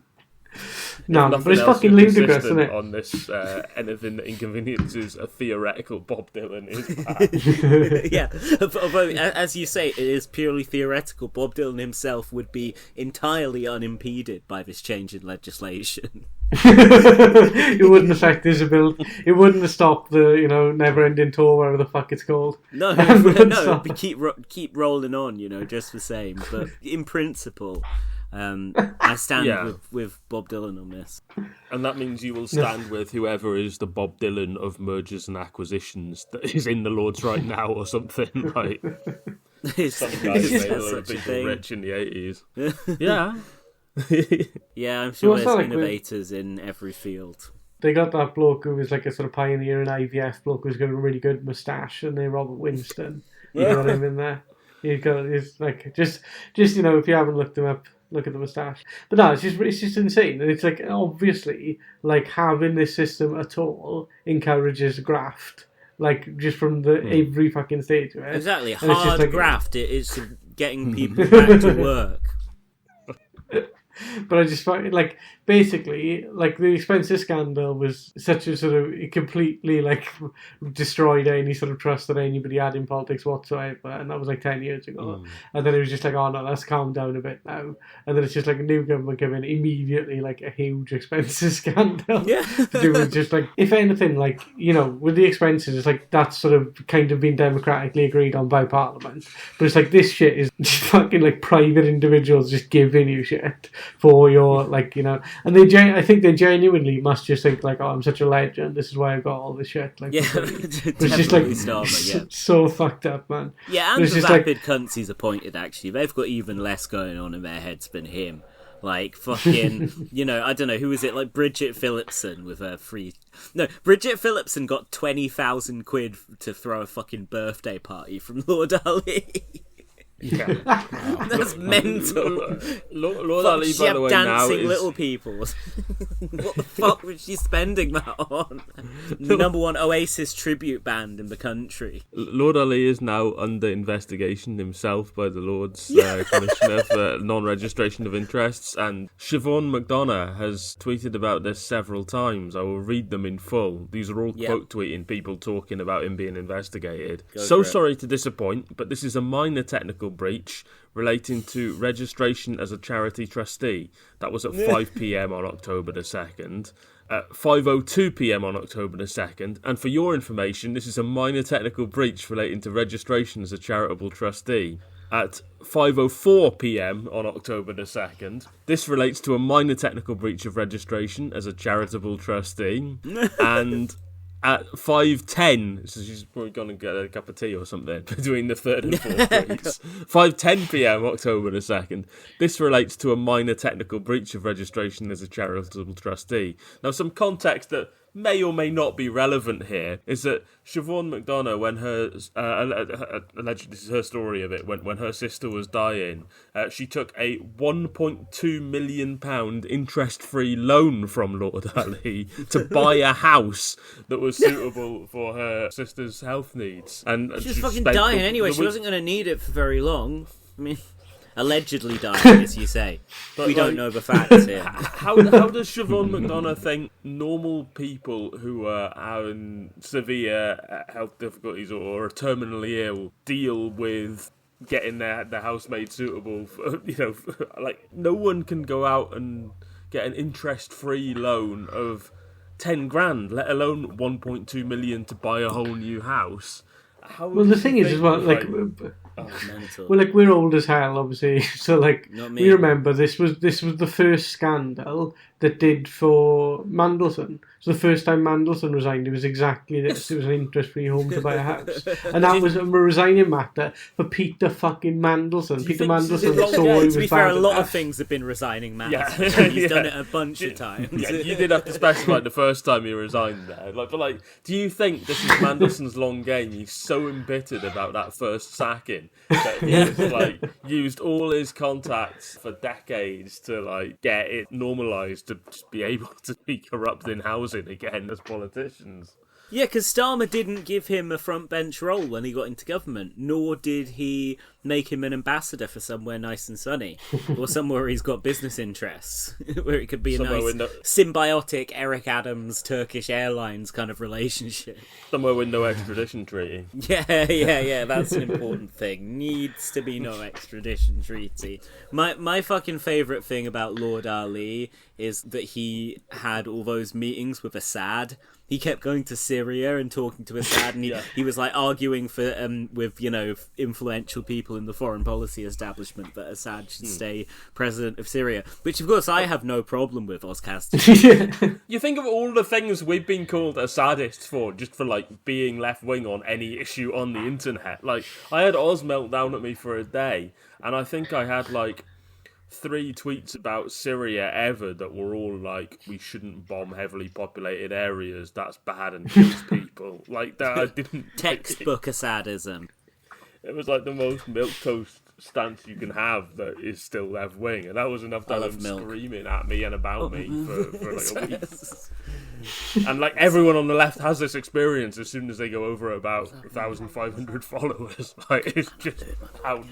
No, but it's fucking ludicrous, isn't it? On this, anything that inconveniences a theoretical Bob Dylan is bad. Yeah, although, as you say, it is purely theoretical. Bob Dylan himself would be entirely unimpeded by this change in legislation. It wouldn't affect his ability. It wouldn't have stopped the never-ending tour, whatever the fuck it's called. No, keep rolling on, just the same. But in principle, I stand with Bob Dylan on this. And that means you will stand with whoever is the Bob Dylan of mergers and acquisitions that is in the Lords right now, or something like. Some guys made a lot of people rich in the 80s. Yeah. Yeah, I'm sure there's innovators in every field. They got that bloke who was like a sort of pioneer in IVF bloke who's got a really good moustache, and they Robert Winston. You got him in there. He's like just if you haven't looked him up, look at the moustache. But no, it's just insane, and it's like obviously like having this system at all encourages graft, like just from the every fucking stage of it. Exactly, hard graft. It's getting people back to work. But I just find, like, basically, like, the expenses scandal was such a sort of, it completely, like, destroyed any sort of trust that anybody had in politics whatsoever, and that was, like, 10 years ago. And then it was just like, oh, no, let's calm down a bit now. And then it's just, like, a new government came in, immediately, like, a huge expenses scandal. Yeah. To do with just, like, if anything, like, with the expenses, it's like, that's sort of kind of been democratically agreed on by Parliament. But it's like, this shit is just fucking, like, private individuals just giving you shit for your, like, and I think they genuinely must just think, like, oh, I'm such a legend, this is why I've got all this shit. Like, it's just, like, Starmer, so fucked up, man. Yeah, and the vapid cunts he's appointed, actually, they've got even less going on in their heads than him. Like, fucking, I don't know, who was it? Like, Bridget Phillipson with her free... No, Bridget Phillipson got 20,000 quid to throw a fucking birthday party from Lord Ali. Yeah, that's mental. Lord Ali, by the way, now dancing little people. What the fuck was she spending that on? The number one Oasis tribute band in the country. Lord Ali is now under investigation himself by the Lord's Commissioner for non-registration of interests, and Siobhan McDonough has tweeted about this several times. I will read them in full. These are all quote tweeting people talking about him being investigated. Sorry to disappoint, but this is a minor technical breach breach relating to registration as a charity trustee. That was at 5 p.m. on October the 2nd. At 5:02 p.m. on October the 2nd. And for your information, this is a minor technical breach relating to registration as a charitable trustee. At 5:04 p.m. on October the 2nd. This relates to a minor technical breach of registration as a charitable trustee. And at 5:10, so she's probably going to get a cup of tea or something between the third and fourth breach. 5:10 p.m. October the 2nd. This relates to a minor technical breach of registration as a charitable trustee. Now, some context that may or may not be relevant here is that Siobhan McDonough, when her allegedly, this is her story of it, when her sister was dying, she took a £1.2 million interest-free loan from Lord Ali to buy a house that was suitable for her sister's health needs. And she was fucking dying anyway. She wasn't going to need it for very long. I mean, allegedly dying, as you say. But we don't know the facts here. How does Siobhan McDonough think normal people who are having severe health difficulties or are terminally ill deal with getting their house made suitable for, like, no one can go out and get an interest-free loan of 10 grand, let alone 1.2 million to buy a whole new house. Well, the thing is as well, like, mental. well, like, we're old as hell, obviously. So, like, Not me. we remember this was the first scandal that did for Mandelson. So the first time Mandelson resigned, it was exactly this. It was an interest-free home to buy a house, and that was a resigning matter for Peter fucking Mandelson. Peter Mandelson saw he was to be fair, a lot of things have been resigning matters. Yeah. He's done it a bunch of times. Yeah, you did have to specify the first time he resigned there. But do you think this is Mandelson's long game? He's so embittered about that first sacking that he's used all his contacts for decades to get it normalised to just be able to be corrupting housing again as politicians. Yeah, because Starmer didn't give him a front bench role when he got into government, nor did he make him an ambassador for somewhere nice and sunny, or somewhere he's got business interests, where it could be a nice symbiotic Eric Adams Turkish Airlines kind of relationship. Somewhere with no extradition treaty. Yeah, that's an important thing. Needs to be no extradition treaty. My fucking favourite thing about Lord Ali is that he had all those meetings with Assad. He kept going to Syria and talking to Assad, and he was arguing for with influential people in the foreign policy establishment that Assad should stay president of Syria, which of course I have no problem with, Ozcast. You think of all the things we've been called Assadists for, just for being left wing on any issue on the internet. I had Oz melt down at me for a day, and I think I had 3 tweets about Syria ever that were all we shouldn't bomb heavily populated areas, that's bad and kills people. That I didn't... Textbook Assadism. It was the most milquetoast stance you can have that is still left wing, and that was enough to have them screaming at me and about me for a week. And everyone on the left has this experience as soon as they go over about 1,500 followers. It's just how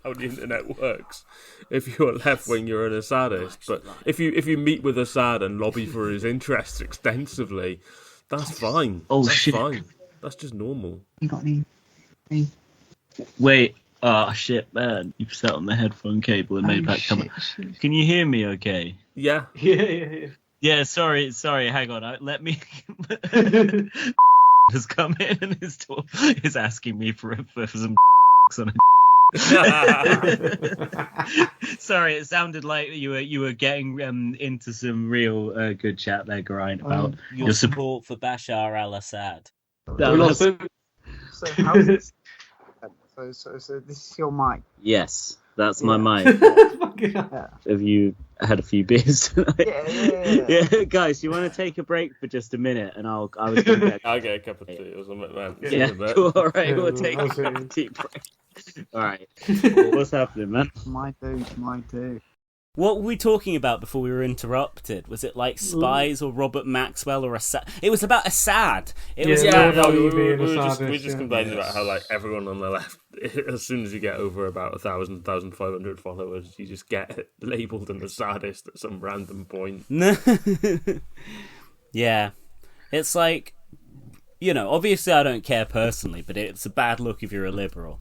the internet works. If you're left wing, you're an Assadist. But if you meet with Assad and lobby for his interests extensively, that's fine. That's fine. That's just normal. You got any? Wait. Oh shit, man! You've sat on the headphone cable and made that come. Can you hear me? Okay. Yeah. Yeah. Yeah. Sorry. Hang on. Let me. Has come in and is asking me for some on Sorry, it sounded like you were getting into some real good chat there, Geraint, about your support for Bashar al-Assad. So how's this? So this is your mic. Yes, that's my mic. Have you had a few beers tonight? Yeah, guys, you want to take a break for just a minute, and I'll get a cup of tea or something, man. Yeah, cool. All right, we'll take a tea break. All right, what's happening, man? My dude. What were we talking about before we were interrupted? Was it spies or Robert Maxwell or Assad? It was about Assad. We just complained about how everyone on the left, as soon as you get over about 1,500 followers, you just get labelled an Assadist at some random point. Yeah, it's you know, obviously I don't care personally, but it's a bad look if you're a liberal.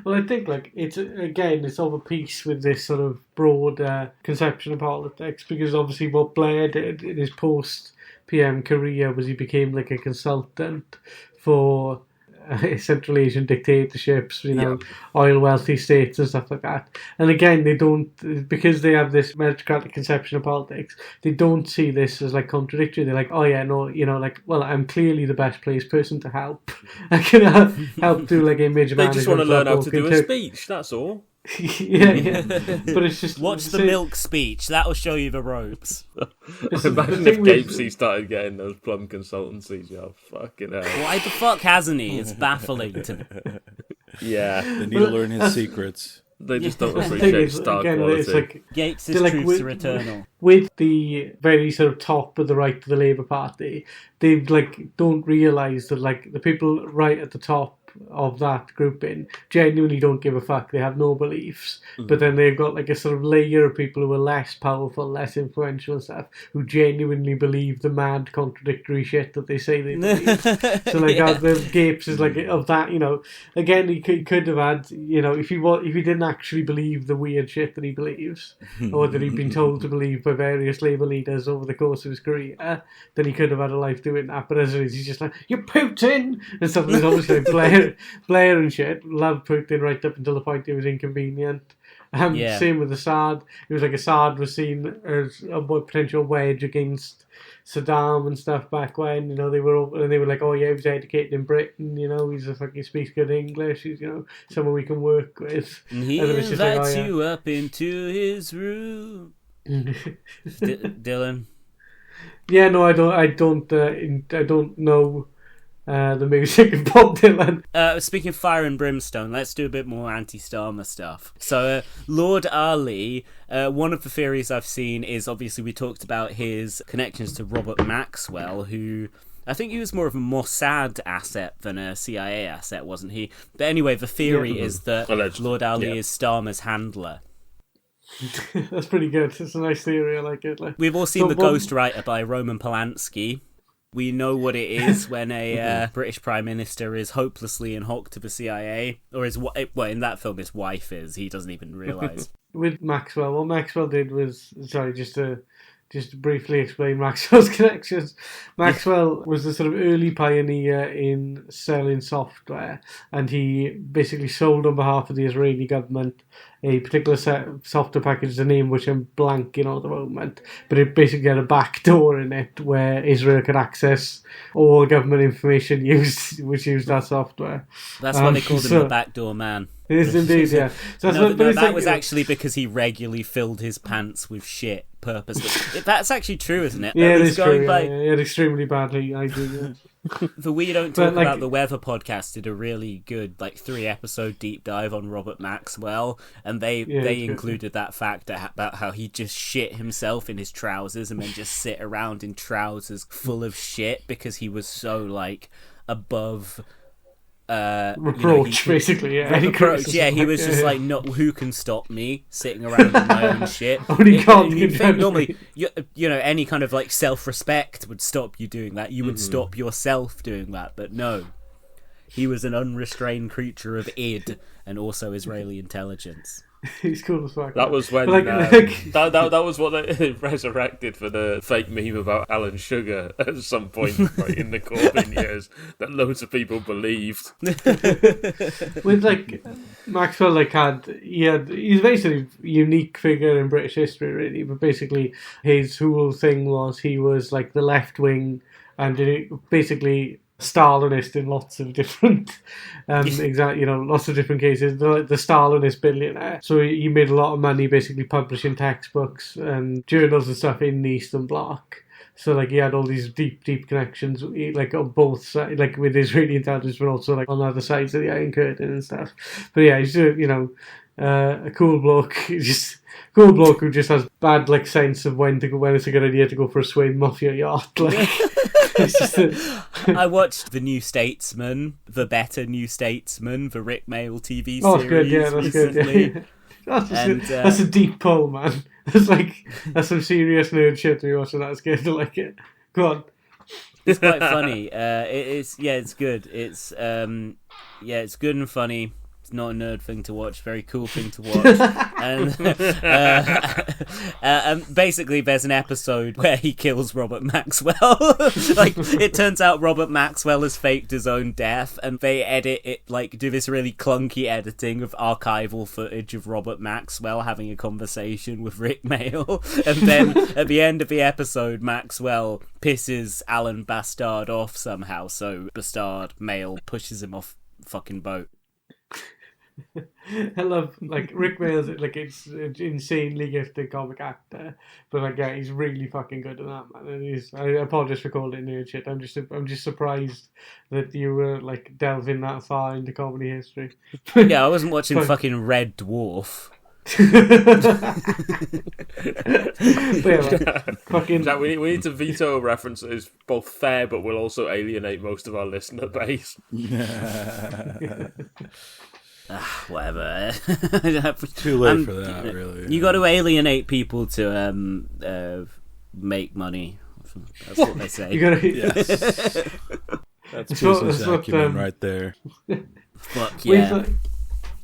Well, I think like it's of a piece with this sort of broad conception of politics, because obviously what Blair did in his post PM career was he became like a consultant for Central Asian dictatorships, you know, oil wealthy states and stuff like that. And again, they don't, because they have this meritocratic conception of politics, they don't see this as like contradictory. They're like, oh yeah, no, you know, like, well, I'm clearly the best placed person to help. I can help do like image management. They just want to learn how to do a speech, that's all. yeah. But it's just watch the milk speech. That'll show you the ropes. Imagine if Gapesy started getting those plum consultancies. Yeah, fucking hell. Why the fuck hasn't he? It's baffling to me. Yeah, they need to learn his secrets. They just don't appreciate star quality. It's like, Gates' truths are eternal. With the very sort of top of the right to the Labour Party, they like don't realise that like the people right at the top of that grouping genuinely don't give a fuck. They have no beliefs, but then they've got like a sort of layer of people who are less powerful, less influential and stuff, who genuinely believe the mad contradictory shit that they say they believe. So like the Gapes is like of that, you know, again he could have had, you know, if he didn't actually believe the weird shit that he believes or that he'd been told to believe by various Labour leaders over the course of his career, then he could have had a life doing that. But as it is, he's just like, you're Putin and stuff. There's obviously like Blair and shit loved Putin right up until the point it was inconvenient. Same with Assad. It was like Assad was seen as a potential wedge against Saddam and stuff back when, you know, they were like, oh yeah, he was educated in Britain, you know, he speaks good English, he's, you know, someone we can work with. And he invites you up into his room. Dylan. Yeah, no, I don't know the music of Bob Dylan. Speaking of fire and brimstone, let's do a bit more anti-Starmer stuff. So, Lord Ali, one of the theories I've seen is, obviously we talked about his connections to Robert Maxwell, who I think he was more of a Mossad asset than a CIA asset, wasn't he? But anyway, the theory is that Lord Ali is Starmer's handler. That's pretty good. It's a nice theory, I like it. We've all seen The Ghostwriter by Roman Polanski. We know what it is when a British Prime Minister is hopelessly in hock to the CIA, or in that film his wife is. He doesn't even realise. With Maxwell, what Maxwell did was, just to briefly explain Maxwell's connections. Maxwell was the sort of early pioneer in selling software, and he basically sold on behalf of the Israeli government a particular set of software package, the name which I'm blanking on at the moment, but it basically had a back door in it where Israel could access all government information which used that software. That's why they called him the backdoor man. It is indeed, yeah. So that was actually because he regularly filled his pants with shit purposely. That's actually true, isn't it? Yeah, it is true. Yeah, extremely badly. I do. Yeah. The We Don't Talk About the Weather podcast did a really good 3-episode deep dive on Robert Maxwell, and they included that fact about how he just shit himself in his trousers and then just sit around in trousers full of shit because he was so above reproach, basically. He was just like, no, who can stop me sitting around in my own shit? Only God can think normally, any kind of self-respect would stop you doing that. You would stop yourself doing that, but no, he was an unrestrained creature of id and also Israeli intelligence. He's cool as fuck. That was when that was what they resurrected for the fake meme about Alan Sugar at some point in the Corbyn years that loads of people believed. With Maxwell, he's basically a unique figure in British history, really. But basically, his whole thing was he was the left wing, and basically Stalinist in lots of different lots of different cases. The Stalinist billionaire. So he made a lot of money basically publishing textbooks and journals and stuff in the Eastern Bloc. So he had all these deep connections on both sides, with Israeli intelligence, but also on other sides of the Iron Curtain and stuff. But yeah, he's a cool bloke. Cool bloke who just has bad sense of when it's a good idea to go for a swim off your yacht. I watched The New Statesman, the better New Statesman, the Rick Mail TV series. Oh, that's good, yeah, that's recently. Good. Yeah. That's a deep pull, man. That's some serious nerd shit to be watching. That's good. I like it. Go on. It's quite funny. It's good. It's it's good and funny. It's not a nerd thing to watch. Very cool thing to watch. And basically, there's an episode where he kills Robert Maxwell. Like, it turns out Robert Maxwell has faked his own death, and they edit it, like, do this really clunky editing of archival footage of Robert Maxwell having a conversation with Rick Mail. And then at the end of the episode, Maxwell pisses Alan Bastard off somehow. So Bastard Mail pushes him off fucking boat. I love, like, Rick Mail's, like, it's an insanely gifted comic actor, but, like, yeah, he's really fucking good at that, man. And I apologize for calling it nerd shit. I'm just surprised that you were, like, delving that far into comedy history. Yeah, I wasn't watching fucking Red Dwarf. Fucking... Jack, we need to veto references both fair, but will also alienate most of our listener base. Whatever. Too late for that, really. You got to alienate people to make money. That's what they say. You gotta, yes. That's business acumen right there. Fuck yeah.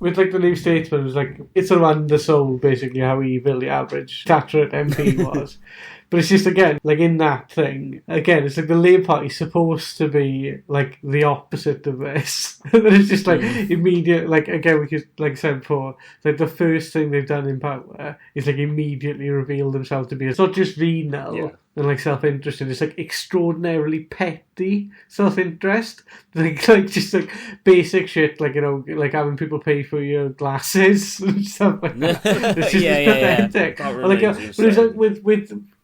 With the New Statesman, it was like, it's sort of undersold basically how evil the average Thatcherite MP was. But it's just, again, like, in that thing, again, it's like the Labour Party's supposed to be, like, the opposite of this. And then it's just, like, immediate, like, again, we could, like I said before, like, the first thing they've done in power is, like, immediately reveal themselves to be, it's not just venal and, like, self-interested, it's, like, extraordinarily petty self-interest. Like, just, like, basic shit, like, you know, like having people pay for your glasses and stuff like that. It's just pathetic. Like, but it's like,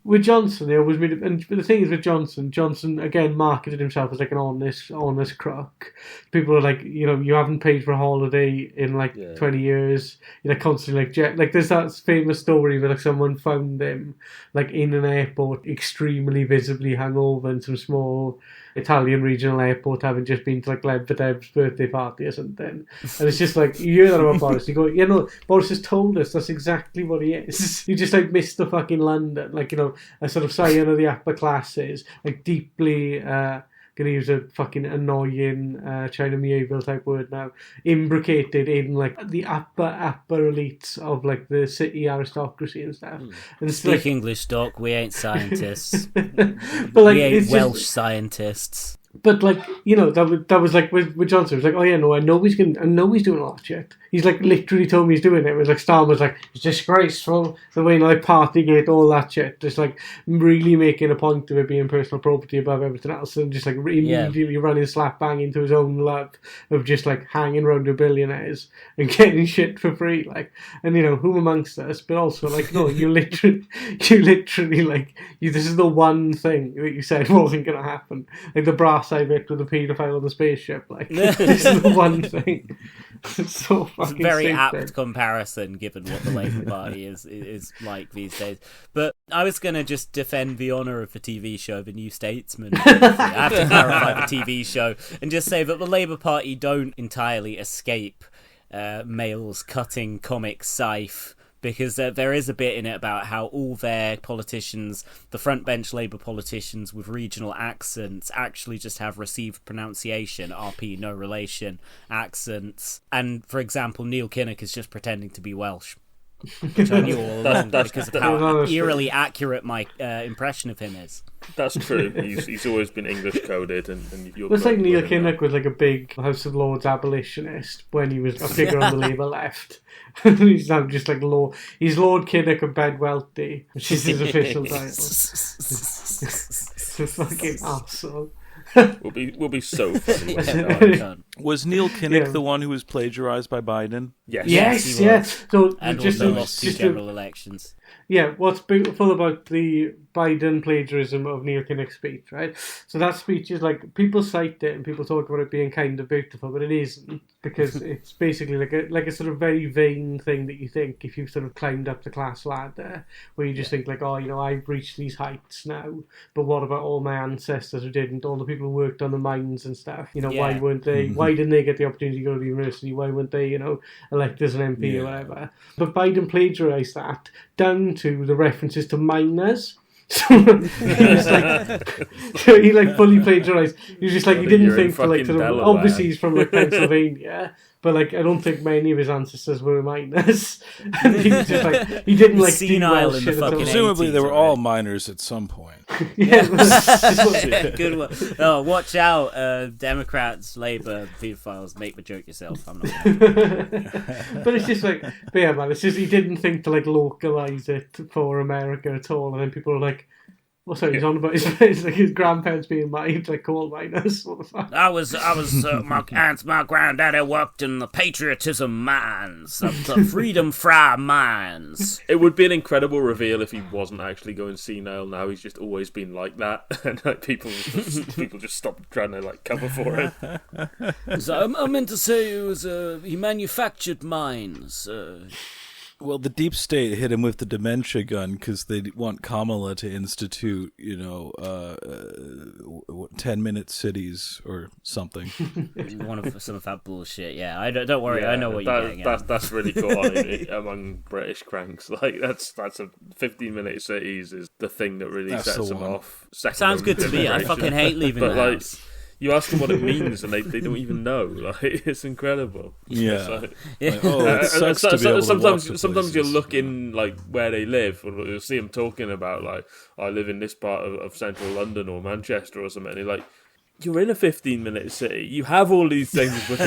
with Johnson, they always made it, and the thing is with Johnson again marketed himself as like an honest crook. People are like, you know, you haven't paid for a holiday in like 20 years. You're like constantly like there's that famous story where like someone found him like in an airport, extremely visibly hungover in some small Italian regional airport, having just been to like Medvedev's birthday party or something. And it's just like, you hear that about Boris, you go, you know, Boris has told us that's exactly what he is. You just like Mr. fucking London, like, you know, a sort of scion of the upper classes, like deeply gonna use a fucking annoying China medieval type word now, imbricated in like the upper elites of like the city aristocracy and stuff. And speak like, English, Doc. We ain't scientists. But like, we ain't Welsh scientists. But like, you know, that was like with Johnson. It was like, oh yeah, no, I know he's doing a lot of shit. He's like literally told me he's doing it. It was like Starmer's like, it's disgraceful the way, you know, like Partygate, all that shit. Just like really making a point of it being personal property above everything else, and just like immediately running slap bang into his own love of just like hanging around with billionaires and getting shit for free. Like, and you know, who amongst us? But also like, no, you literally like, this is the one thing that you said wasn't gonna happen. Like the brass eye bit with the paedophile on the spaceship. Like, this is the one thing. It's so fucking It's a very stupid. apt comparison given what the Labour Party is like these days. But I was going to just defend the honour of the TV show, The New Statesman. I have to clarify the TV show and just say that the Labour Party don't entirely escape Mail's cutting comic scythe, because there is a bit in it about how all their politicians, the front bench Labour politicians with regional accents, actually just have received pronunciation, RP, no relation, accents. And, for example, Neil Kinnock is just pretending to be Welsh, which I knew all along because of how eerily accurate my impression of him is. That's true. He's always been English coded, and you're. It's like Neil Kinnock was like a big House of Lords abolitionist when he was a figure on the Labour left. He's now just like he's Lord Kinnock of Bedwelty, which is his official title. It's a fucking arsehole. We'll be so funny. Was Neil Kinnock the one who was plagiarized by Biden? Yes. So and just also lost two general elections. Yeah, what's beautiful about the Biden plagiarism of Neil Kinnock's speech, right? So that speech is like, people cite it and people talk about it being kind of beautiful, but it isn't, because it's basically like a sort of very vain thing that you think if you've sort of climbed up the class ladder, where you just think like, oh, you know, I've reached these heights now, but what about all my ancestors who didn't, all the people who worked on the mines and stuff? You know, why weren't they? Why didn't they get the opportunity to go to the university? Why weren't they, you know, elected as an MP or whatever? But Biden plagiarised that down to the references to miners. So he like fully plagiarized. He was just like, he didn't think for like, sort of, obviously he's from like Pennsylvania, but like I don't think many of his ancestors were miners. And he was just like, he didn't like do Welsh shit. Presumably they were all miners at some point. Yeah, good one. Oh, watch out, Democrats, Labour, pedophiles. Make the joke yourself. I'm not. But it's just like, but yeah, man. It's just he didn't think to like localize it for America at all, and then people were like, "What's that he's on about?" It's like his grandparents being mined, like coal miners. What the fuck? I was. My granddaddy worked in the patriotism mines, the freedom fry mines. It would be an incredible reveal if he wasn't actually going senile. Now he's just always been like that, and like people just stopped trying to like cover for it. So I meant to say it was he manufactured mines. Well, the deep state hit him with the dementia gun because they want Kamala to institute, 10-minute cities or something. Some of that bullshit. Yeah, don't worry. I know what you're getting at. That's really cool among British cranks. Like that's a 15-minute cities is the thing that really sets them off. Sounds good to me. I fucking hate leaving the house. You ask them what it means, and they don't even know. Like it's incredible. Yeah. Like, it sucks to be able to walk to sometimes you places. look in like where they live, or you'll see them talking about like, I live in this part of central London or Manchester or something. And you're like, you're in a 15-minute city. You have all these things, but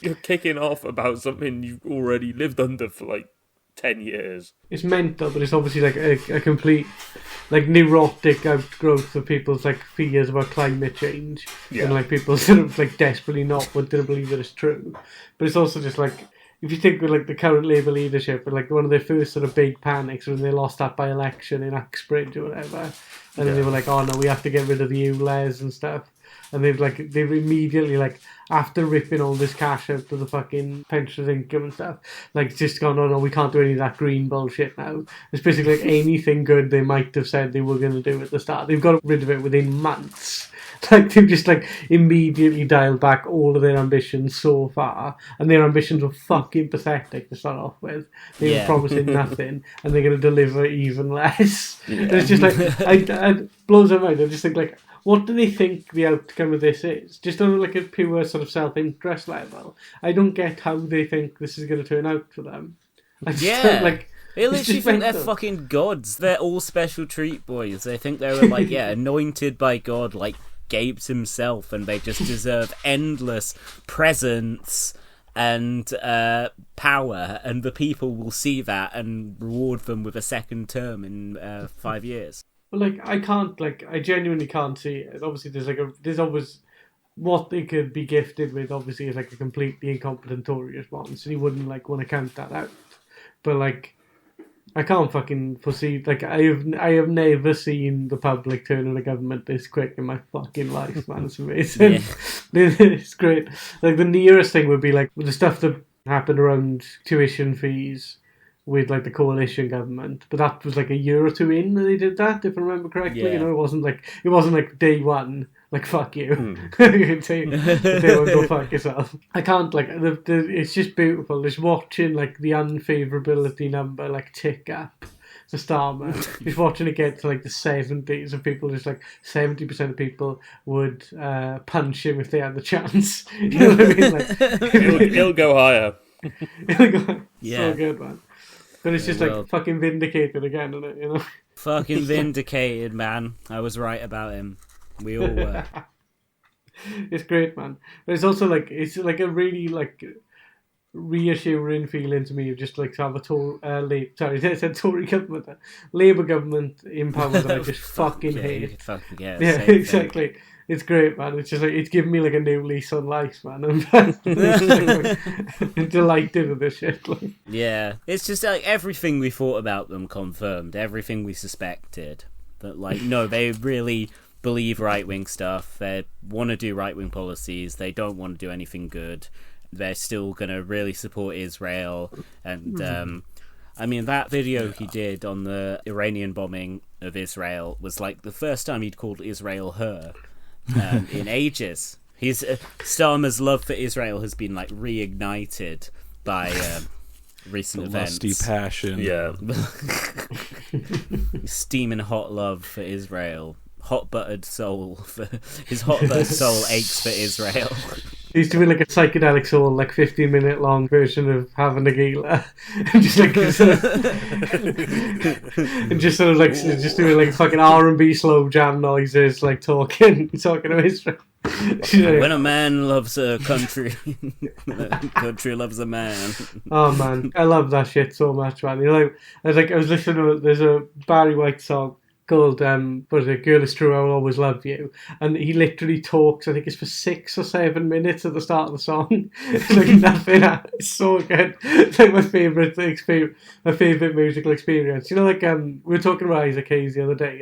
you're kicking off about something you've already lived under for like 10 years. It's mental, but it's obviously like a complete like neurotic outgrowth of people's like fears about climate change, and like people sort of like desperately not want to believe that it's true. But it's also just like, if you think with like the current Labour leadership, and like one of their first sort of big panics when they lost that by-election in Uxbridge or whatever, and then they were like, oh no, we have to get rid of the ULEZ and stuff. And they've immediately, like, after ripping all this cash out of the fucking pensioners' income and stuff, like, just gone, oh no, we can't do any of that green bullshit now. It's basically like anything good they might have said they were going to do at the start. They've got rid of it within months. Like, they've just, like, immediately dialed back all of their ambitions so far. And their ambitions were fucking pathetic to start off with. They were promising nothing, and they're going to deliver even less. Yeah. And it's just like, it blows my mind. I just think, like, what do they think the outcome of this is? Just on like a pure sort of self-interest level. I don't get how they think this is going to turn out for them. They literally think they're fucking gods. They're all special treat boys. They think they were like, anointed by God, like Gabes himself, and they just deserve endless presents and power, and the people will see that and reward them with a second term in 5 years. But like, I genuinely can't see it. Obviously, there's always what they could be gifted with. Obviously, is like a completely incompetent Tory response, and you wouldn't like want to count that out. But like, I can't fucking foresee. Like, I have never seen the public turn on a government this quick in my fucking life, man. It's amazing. Yeah. It's great. Like, the nearest thing would be like the stuff that happened around tuition fees with like the coalition government, but that was like a year or two in that they did that, if I remember correctly. Yeah. It wasn't like day one, like fuck you. Day one, go fuck yourself. I can't like it's just beautiful. Just watching like the unfavourability number like tick up to Starmer. Just watching it get to like the 70s of people, just like 70% of people would punch him if they had the chance. You know what I mean? Like, he'll go higher. So good, man. But it's just like fucking vindicated again, isn't it? You know? Fucking vindicated, man. I was right about him. We all were. It's great, man. But it's also like a really like reassuring feeling to me of just like to have a Tory government, Labour government in power that I just fucking hate. Exactly. Thing. It's great, man. It's just like it's giving me like a new lease on life, man. I'm delighted with this shit. Like. Yeah, it's just like everything we thought about them confirmed. Everything we suspected. That like no, they really believe right-wing stuff. They want to do right-wing policies. They don't want to do anything good. They're still going to really support Israel. And I mean, that video he did on the Iranian bombing of Israel was like the first time he'd called Israel her. In ages. Starmer's love for Israel has been like reignited by recent the events. Lusty passion. Yeah. Steaming hot love for Israel. Hot buttered soul for his hot buttered soul aches for Israel. He's doing like a psychedelic soul, like 15-minute long version of Having Nagila, and just like and just sort of like just doing like fucking R&B slow jam noises, like talking to Israel. When a man loves a country, the country loves a man. Oh man, I love that shit so much, man. You know, I was listening to there's a Barry White song called what is it? Girl Is True, I'll Always Love You, and he literally talks. I think it's for 6 or 7 minutes at the start of the song. It's like nothing. It's so good. It's like my favorite musical experience. You know, like we were talking about Isaac Hayes the other day,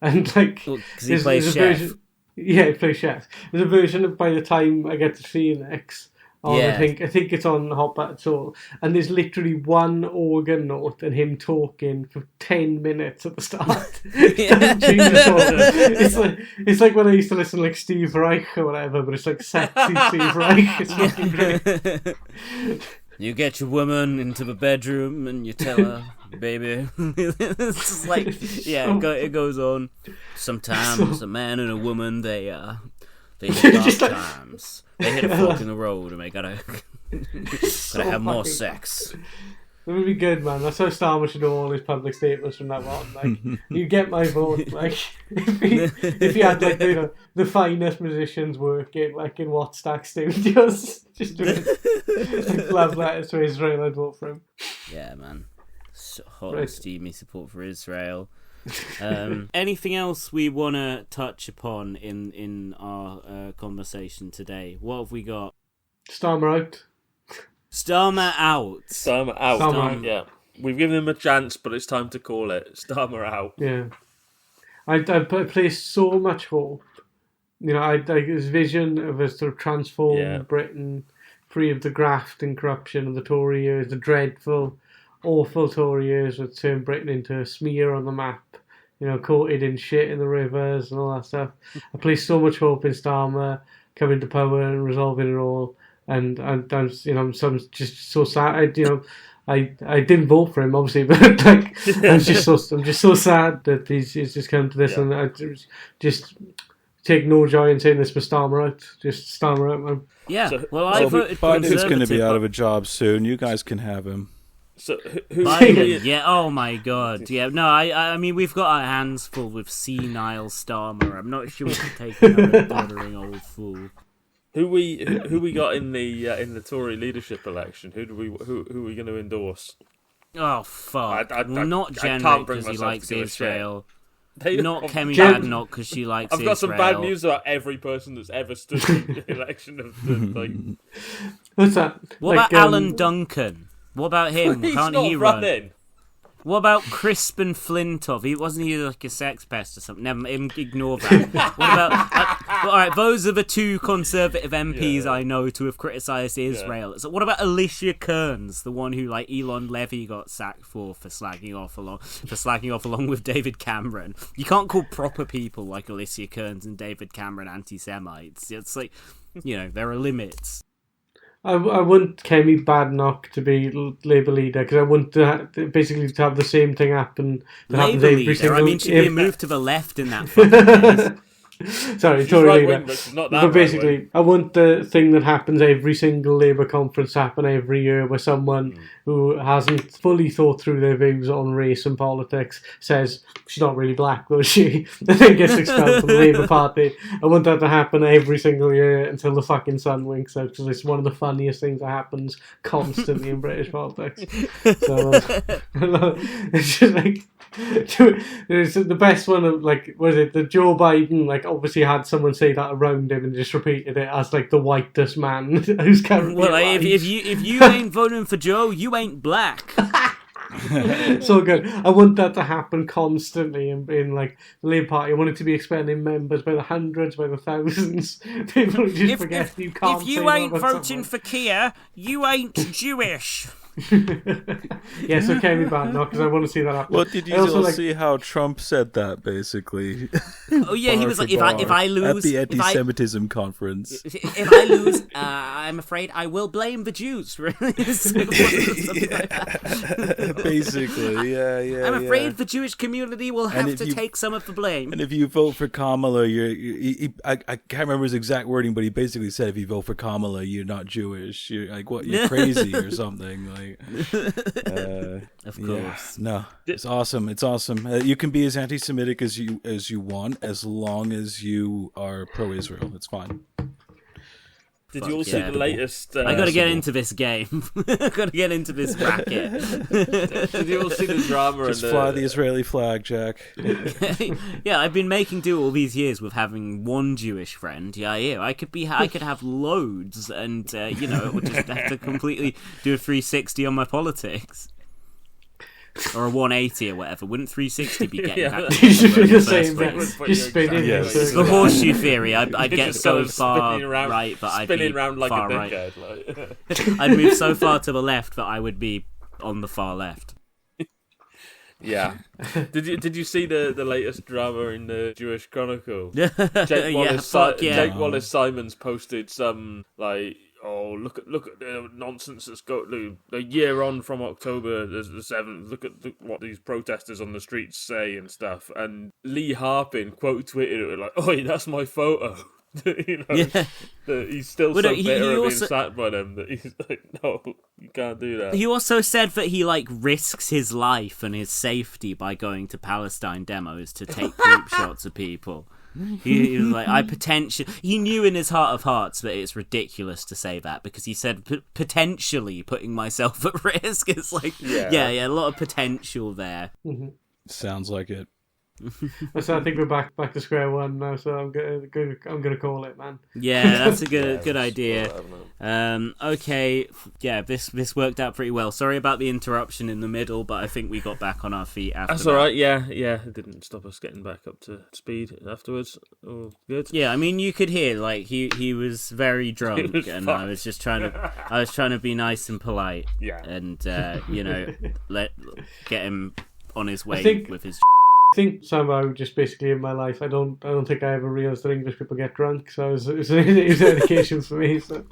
and like because he plays chef. Yeah, he plays chef. There's a version of By the Time I Get to Phoenix. I think it's on Hot Buttered Soul, and there's literally one organ note and him talking for 10 minutes at the start. It's like when I used to listen to like Steve Reich or whatever, but it's like sexy Steve Reich. It's fucking great. You get your woman into the bedroom and you tell her, baby. It's just like, it goes on. Sometimes a man and a woman, they hit dark times. They hit a fork in the road and they gotta have more sex. It would be good, man. That's how Starmer should do all his public statements from now on. Like, you get my vote. Like, if he had like the finest musicians working like in Wattstack Studios, just doing like, love letters to Israel, I'd vote for him. Yeah, man. So hot and steamy support for Israel. Anything else we want to touch upon in our conversation today? What have we got? Starmer out. Starmer out. Starmer out. Yeah, we've given him a chance, but it's time to call it. Starmer out. Yeah, I place so much hope. You know, I his vision of a sort of transformed Britain, free of the graft and corruption of the Tory years, the dreadful, awful Tory years that turned Britain into a smear on the map. You know, coated in shit in the rivers and all that stuff. I place so much hope in Starmer coming to power and resolving it all. And I'm just so sad. I didn't vote for him, obviously, but like I'm just so sad that he's just come to this, and I just take no joy in saying this. But Starmer out, just Starmer out, man. Yeah. I voted for Conservative. Biden's going to be out of a job soon. You guys can have him. So who? Yeah. Oh my God. Yeah. No. I mean, we've got our hands full with senile Starmer. I'm not sure we can take another doddering old fool. Who we got in the Tory leadership election? Who are we going to endorse? Oh fuck! Not Jen because he likes Israel. Not Kemi Badenoch because she likes Israel. I've got some bad news about every person that's ever stood in the election of the What's that? What about Alan Duncan? What about him? Can't he run? Running. What about Crispin Flintoff? Wasn't he like a sex pest or something? Never, ignore that. What about? All right, those are the two Conservative MPs I know to have criticised Israel. So what about Alicia Kearns, the one who like Elon Levy got sacked for slagging off along with David Cameron? You can't call proper people like Alicia Kearns and David Cameron anti-Semites. It's like, there are limits. I want Kemi Badenoch to be Labour leader because I want basically to have the same thing happen. Labour leader? I mean, she'd be a move to the left in that fucking case. Sorry, Tory leader. But basically, I want the thing that happens every single Labour conference happen every year where someone who hasn't fully thought through their views on race and politics says, she's not really black, was she? And then gets expelled from the Labour Party. I want that to happen every single year until the fucking sun winks out because it's one of the funniest things that happens constantly in British politics. So, it's just like... It's the best one of the Joe Biden obviously had someone say that around him and just repeated it as the whitest man who's currently alive. if you ain't voting for Joe, you ain't black. So good. I want that to happen constantly in the Labour Party. I want it to be expelling members by the hundreds, by the thousands. People just forget you can't. If you ain't voting for Keir, you ain't Jewish. Yeah, so can be bad now because I want to see that happen. Well, did you also see how Trump said that basically? Oh yeah, he was like, if I lose at the anti-Semitism conference, if I lose, I'm afraid I will blame the Jews. Basically, yeah. I'm afraid the Jewish community will have to take some of the blame. And if you vote for Kamala, I can't remember his exact wording, but he basically said if you vote for Kamala, you're not Jewish. You're like, what? You're crazy or something. Like, of course. No, it's awesome. It's awesome. You can be as anti-Semitic as you want, as long as you are pro-Israel. It's fine. Did you all see the latest? I got to get into this game. I got to get into this bracket. Did you all see the drama? Just fly the Israeli flag, Jack. Yeah, I've been making do all these years with having one Jewish friend. Yeah. I could have loads, and it would just have to completely do a 360 on my politics. Or a 180 or whatever. Wouldn't 360 be getting back to the same spinning. The horseshoe theory. I'd get so far right, but I'd be around like far a right. decade, I'd move so far to the left that I would be on the far left. Yeah. Did you see the latest drama in the Jewish Chronicle? Jake Wallace Simons posted some oh, look at the nonsense that's going a year on from October the 7th. Look at what these protesters on the streets say and stuff. And Lee Harpin quote tweeted it like, "Oh, that's my photo." He's still so bitter of being sacked by them that he's like, no, you can't do that. He also said that he risks his life and his safety by going to Palestine demos to take group shots of people. He was like, he knew in his heart of hearts that it's ridiculous to say that, because he said potentially putting myself at risk. It's like, yeah, a lot of potential there. Mm-hmm. Sounds like it. So I think we're back to square one now. So I'm gonna call it, man. Yeah, that's a good idea. Okay, yeah, this worked out pretty well. Sorry about the interruption in the middle, but I think we got back on our feet after. That's all right. Yeah, it didn't stop us getting back up to speed afterwards. Oh, good. Yeah, I mean, you could hear he was very drunk, and I was just trying to be nice and polite. Yeah, and get him on his way with his. I think somehow, just basically in my life, I don't think I ever realised that English people get drunk. So it was an education for me. So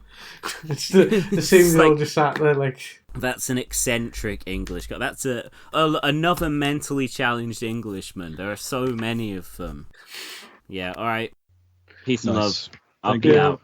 it's the same they all just sat there like. That's an eccentric English guy. That's another mentally challenged Englishman. There are so many of them. Yeah. All right. Peace and love. I'll be out.